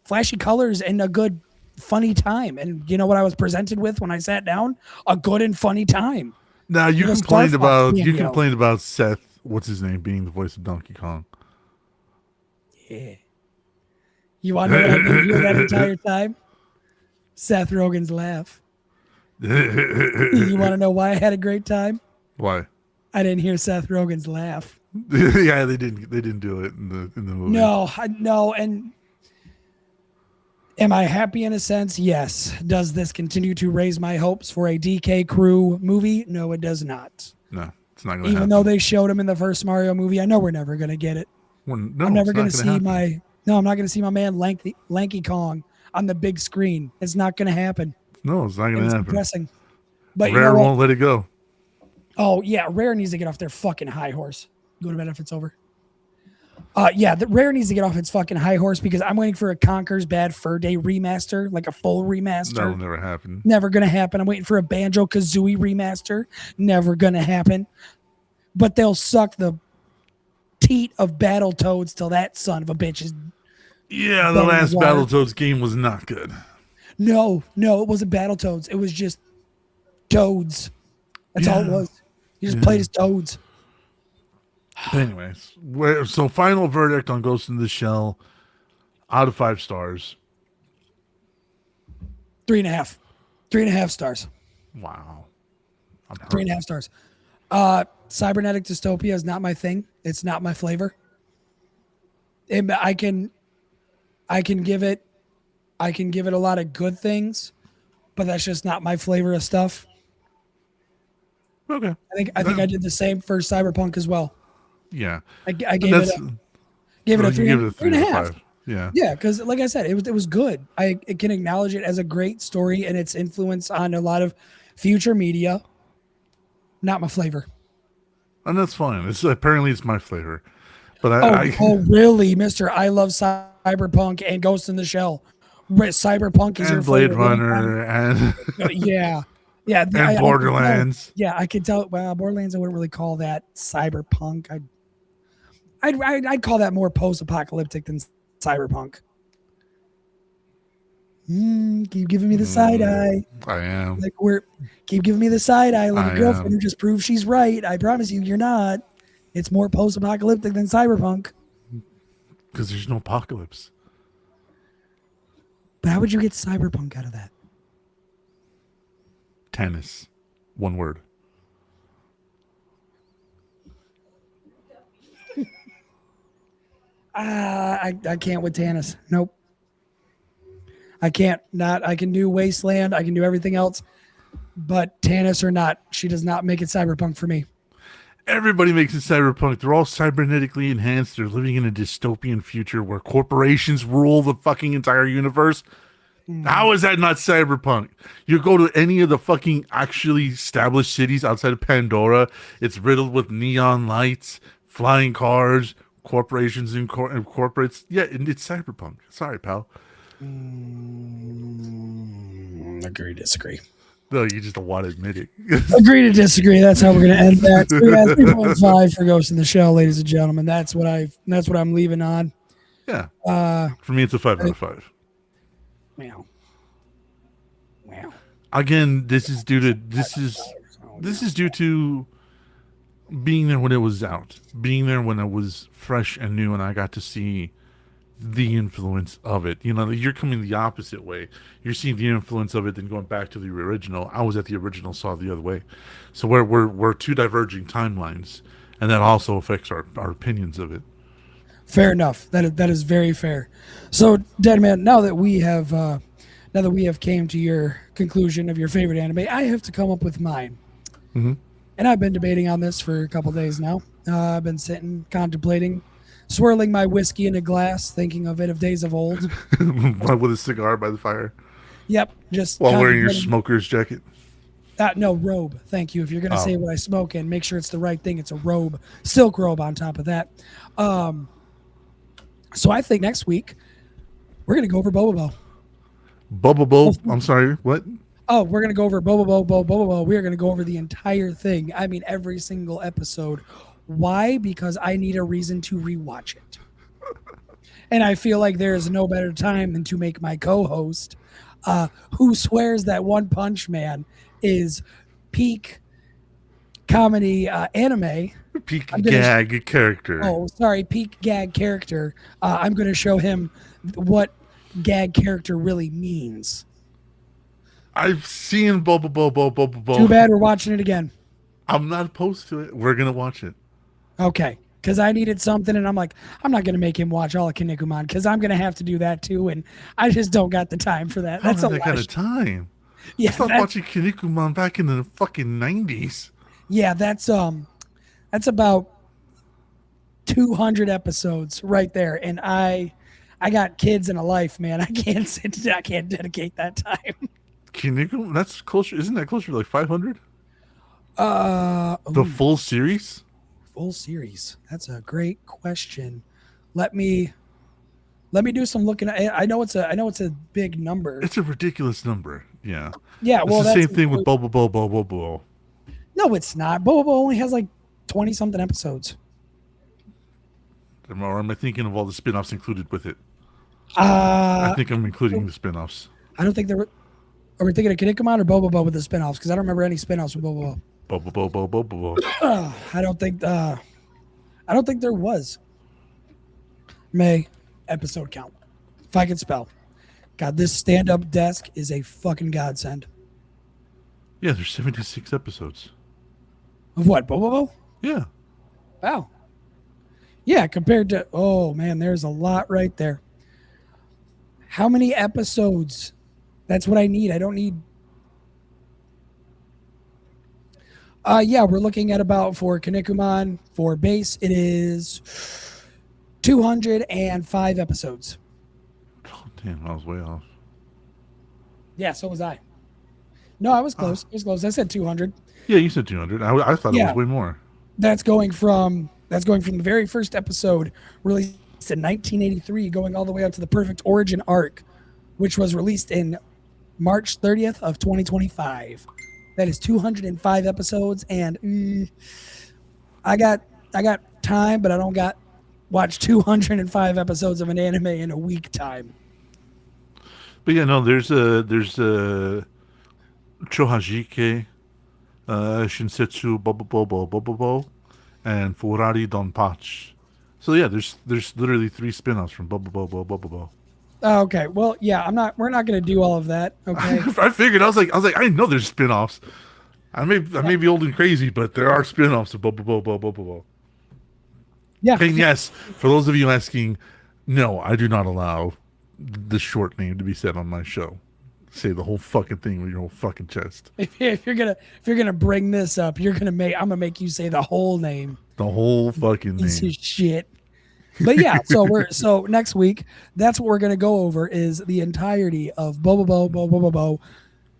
flashy colors and a good funny time. And you know what I was presented with when I sat down? A good and funny time. Now you With a Star complained Fox about cameo. Seth. What's his name being the voice of Donkey Kong? Yeah. You want to know what I did hear that entire time? Seth Rogen's laugh. You want to know why I had a great time? Why? I didn't hear Seth Rogen's laugh. Yeah, they didn't do it in the movie. No, and am I happy in a sense? Yes. Does this continue to raise my hopes for a DK Crew movie? No, it does not. No, it's not going to Even happen. though they showed him in the first Mario movie, I know we're never going to get it. No, I'm never going to see I'm not going to see my man Lanky Kong on the big screen. It's not going to happen. No, it's not going to It's happen. depressing. But Rare you know what? won't let it go. Oh yeah, Rare needs to get off their fucking high horse. Go to bed if it's over. Yeah, the Rare needs to get off its fucking high horse because I'm waiting for a Conker's Bad Fur Day remaster, like a full remaster. That'll never happen. Never gonna happen. I'm waiting for a Banjo Kazooie remaster. Never gonna happen. But they'll suck the teat of Battletoads till that son of a bitch is. Yeah, the Bang last water. Battletoads game was not good. No, it wasn't Battletoads. It was just Toads. That's all it Yeah. was. You just played as Toads. Anyways, so final verdict on Ghost in the Shell out of 5 stars. 3.5. 3.5 stars. Wow. I'm hurt. 3.5 stars. Cybernetic dystopia is not my thing. It's not my flavor. I can give it a lot of good things, but that's just not my flavor of stuff. Okay. I think I did the same for Cyberpunk as well. Yeah. I gave it a You three, give it a 3.5. 3.5. Yeah. Yeah, because like I said, it was good. I can acknowledge it as a great story and its influence on a lot of future media. Not my flavor. And that's fine. Apparently it's my flavor. But Oh, really, Mister? I love Cyberpunk and Ghost in the Shell. Cyberpunk is your and Blade favorite Runner and Yeah, and I could Borderlands. tell, I could tell. Well, Borderlands, I wouldn't really call that cyberpunk. I'd call that more post-apocalyptic than cyberpunk. Keep giving me the side eye. I am. Like keep giving me the side eye like I a girlfriend am. who just proves she's right. I promise you're not. It's more post-apocalyptic than cyberpunk. Because there's no apocalypse. But how would you get cyberpunk out of that? Tennis. One word. I can't with Tannis. Nope. I can't. Not. I can do Wasteland. I can do everything else. But Tannis or not, she does not make it cyberpunk for me. Everybody makes it cyberpunk. They're all cybernetically enhanced. They're living in a dystopian future where corporations rule the fucking entire universe. How is that not cyberpunk? You go to any of the fucking actually established cities outside of Pandora, it's riddled with neon lights, flying cars, corporations and corporates. Yeah, and it's cyberpunk. Sorry, pal. Agree, disagree. No, you just don't want to admit it. Agree to disagree. That's how we're going to end that. So yeah, 3.5 for Ghost in the Shell, ladies and gentlemen. That's what I'm leaving on. Yeah. For me, it's a 5 out of 5. Wow. Again, this is due to being there when it was out, being there when it was fresh and new, and I got to see the influence of it. You know, you're coming the opposite way. You're seeing the influence of it, then going back to the original. I was at the original, saw the other way. So we're two diverging timelines, and that also affects our opinions of it. Fair enough. That is very fair. So, Deadman, now that we have came to your conclusion of your favorite anime, I have to come up with mine. Mm-hmm. And I've been debating on this for a couple days now. I've been sitting contemplating swirling my whiskey in a glass, thinking of days of old. With a cigar by the fire Yep, just while wearing your contemplating. smoker's jacket. No, robe. Thank you. If you're going to Oh, say what I smoke and make sure it's the right thing, it's a robe, silk robe on top of that. Um, so I think next week we're going to go over Bobo. Bubble Bo. I'm sorry. What? Oh, we're going to go over Bobo. We are going to go over the entire thing. I mean, every single episode. Why? Because I need a reason to rewatch it. And I feel like there is no better time than to make my co-host, who swears that One Punch Man is peak comedy anime. Peak gag character. Oh, sorry, peak gag character. I'm going to show him what gag character really means. I've seen Bubble Bo. Too bad we're watching it again. I'm not opposed to it. We're gonna watch it. Okay, because I needed something, and I'm like, I'm not going to make him watch all of Kinnikuman because I'm going to have to do that too, and I just don't got the time for that. That's a that lot. kind of time. Yeah, I stopped watching Kinnikuman back in the fucking 90s. Yeah, that's about 200 episodes right there, and I got kids and a life, man. I can't dedicate that time. Kinnikuman, that's closer. Isn't that closer to like 500? The Ooh, full series. full series. That's a great question. Let me do some looking. I know it's a big number. It's a ridiculous number. Yeah. Yeah, It's well, the that's same thing with Bo. no, it's not. Bobo only has like 20 something episodes. Or am I thinking of all the spin-offs included with it? I I think I'm including the spin-offs. don't think there were. Are we thinking of Kinnikuman or Bobo with the spinoffs? Because I don't remember any spinoffs with Bobo. Bo. I don't think. I don't think there was. May episode count. If I could spell. God, this stand-up desk is a fucking godsend. Yeah, there's 76 episodes. Of what, Bobo? Yeah. Wow. Yeah, compared to, oh man, there's a lot right there. How many episodes? That's what I need. I don't need. Yeah, we're looking at about for Kinnikuman for base. It is 205 episodes. Oh, damn, I was way off. Yeah, so was I. No, I was close. I was close. I said 200. Yeah, you said 200. I thought it Yeah. was way more. That's going from the very first episode released in 1983, going all the way up to the Perfect Origin arc, which was released in March 30th of 2025. That is 205 episodes, and I got time, but I don't got watch 205 episodes of an anime in a week time. But yeah, no, there's Chohajike, Shinsetsu Bobo, and Furari Donpachi. So yeah, there's literally 3 spin-offs from Bobo. Oh, okay. Well, yeah, we're not going to do all of that. Okay. I figured I was like I know there's spin-offs. I may be old and crazy, but there are spin-offs of Bobo. Yeah. And yes, for those of you asking, no, I do not allow the short name to be said on my show. Say the whole fucking thing with your whole fucking chest. If you're gonna bring this up, I'm gonna make you say the whole name. The whole fucking Piece name. of shit. But yeah, so next week, that's what we're gonna go over is the entirety of Bo.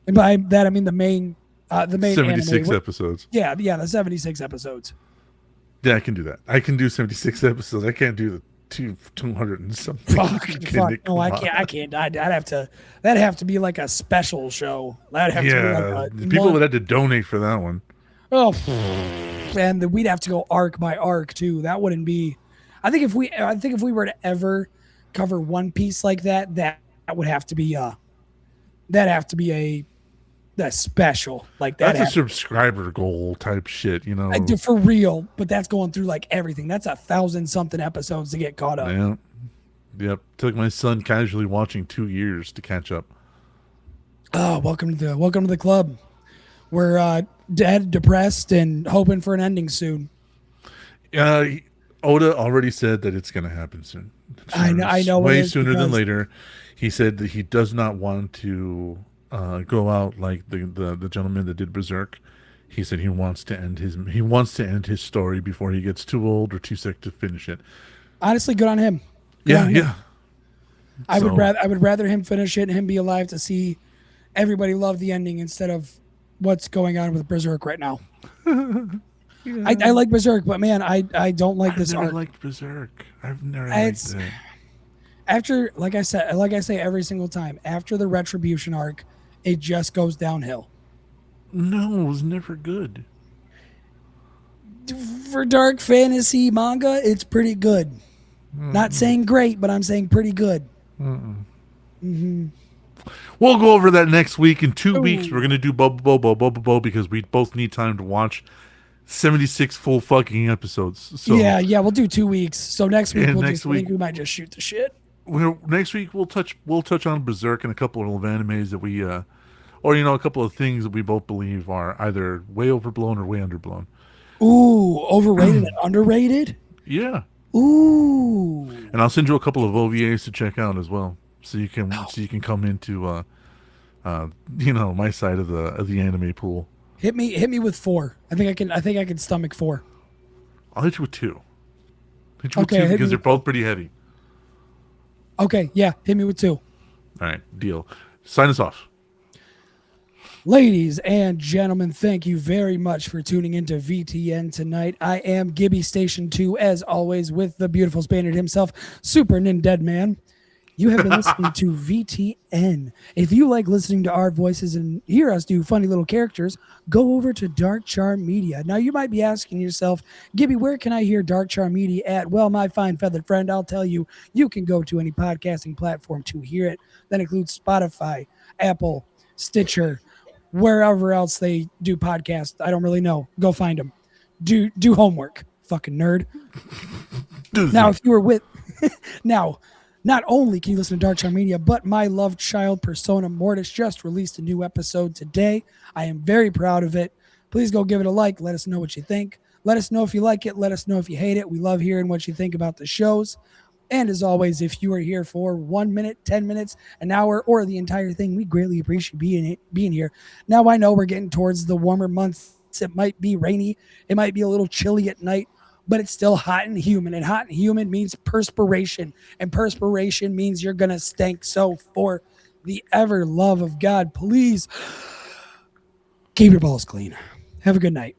And by that I mean the main 76 anime. episodes. Yeah, the 76 episodes. Yeah, I can do that. I can do 76 episodes. I can't do the 200 and something. Fuck. No, I can't. That'd have to be like a special show. That'd have to be like a people would have to donate for that one. Oh, and then we'd have to go arc by arc too. That wouldn't be. I think if we were to ever cover One Piece like that, that would have to be a special like that. That's a subscriber goal type shit, you know. I do for real, but that's going through like everything. That's 1,000 something episodes to get caught up. Yeah. Yep. Took my son casually watching 2 years to catch up. Oh, welcome to the club. We're dead, depressed, and hoping for an ending soon. Oda already said that it's going to happen soon. I know. Way sooner than later. He said that he does not want to go out like the gentleman that did Berserk. He said he wants to end his story before he gets too old or too sick to finish it. Honestly, good on him. Good Yeah, on him. yeah. So I would rather him finish it and him be alive to see everybody love the ending instead of what's going on with Berserk right now. I yeah, like Berserk, but man, I don't like I've this never arc. liked Berserk. I've never liked It's it. after like I say every single time, after the Retribution arc, it just goes downhill. No, it was never good. For dark fantasy manga, it's pretty good. Not saying great, but I'm saying pretty good. We'll go over that next week. In 2 weeks, we're Ooh. gonna do Bubble because we both need time to watch 76 full fucking episodes. So, Yeah, we'll do 2 weeks. So next week and we'll next just I week, think we might just shoot the shit. next week we'll touch on Berserk and a couple of animes that we or a couple of things that we both believe are either way overblown or way underblown. Ooh, overrated and underrated? Yeah, Ooh. and I'll send you a couple of OVAs to check out as well, so you can come into my side of the anime pool. Hit me with four. I think I can stomach four. I'll hit you with two. Hit you with Okay, two hit me because they're with both pretty heavy. okay, yeah, hit me with two. All right, deal. Sign us off. Ladies and gentlemen, thank you very much for tuning into VTN tonight. I am Gibby Station 2, as always, with the beautiful Spaniard himself, Super Nindead Man. You have been listening to VTN. If you like listening to our voices and hear us do funny little characters, go over to Dark Charm Media. Now, you might be asking yourself, Gibby, where can I hear Dark Charm Media at? Well, my fine feathered friend, I'll tell you, you can go to any podcasting platform to hear it. That includes Spotify, Apple, Stitcher, wherever else they do podcasts. I don't really know. Go find them. Do homework, fucking nerd. Now, if you were with now, not only can you listen to Dark Charm Media, but my loved child Persona Mortis just released a new episode today. I am very proud of it. Please go give it a like. Let us know what you think. Let us know if you like it. Let us know if you hate it. We love hearing what you think about the shows. And as always, if you are here for 1 minute, 10 minutes, an hour, or the entire thing, we greatly appreciate being here. Now, I know we're getting towards the warmer months. It might be rainy. It might be a little chilly at night, but it's still hot and humid. And hot and humid means perspiration. And perspiration means you're going to stink. So for the ever love of God, please keep your balls clean. Have a good night.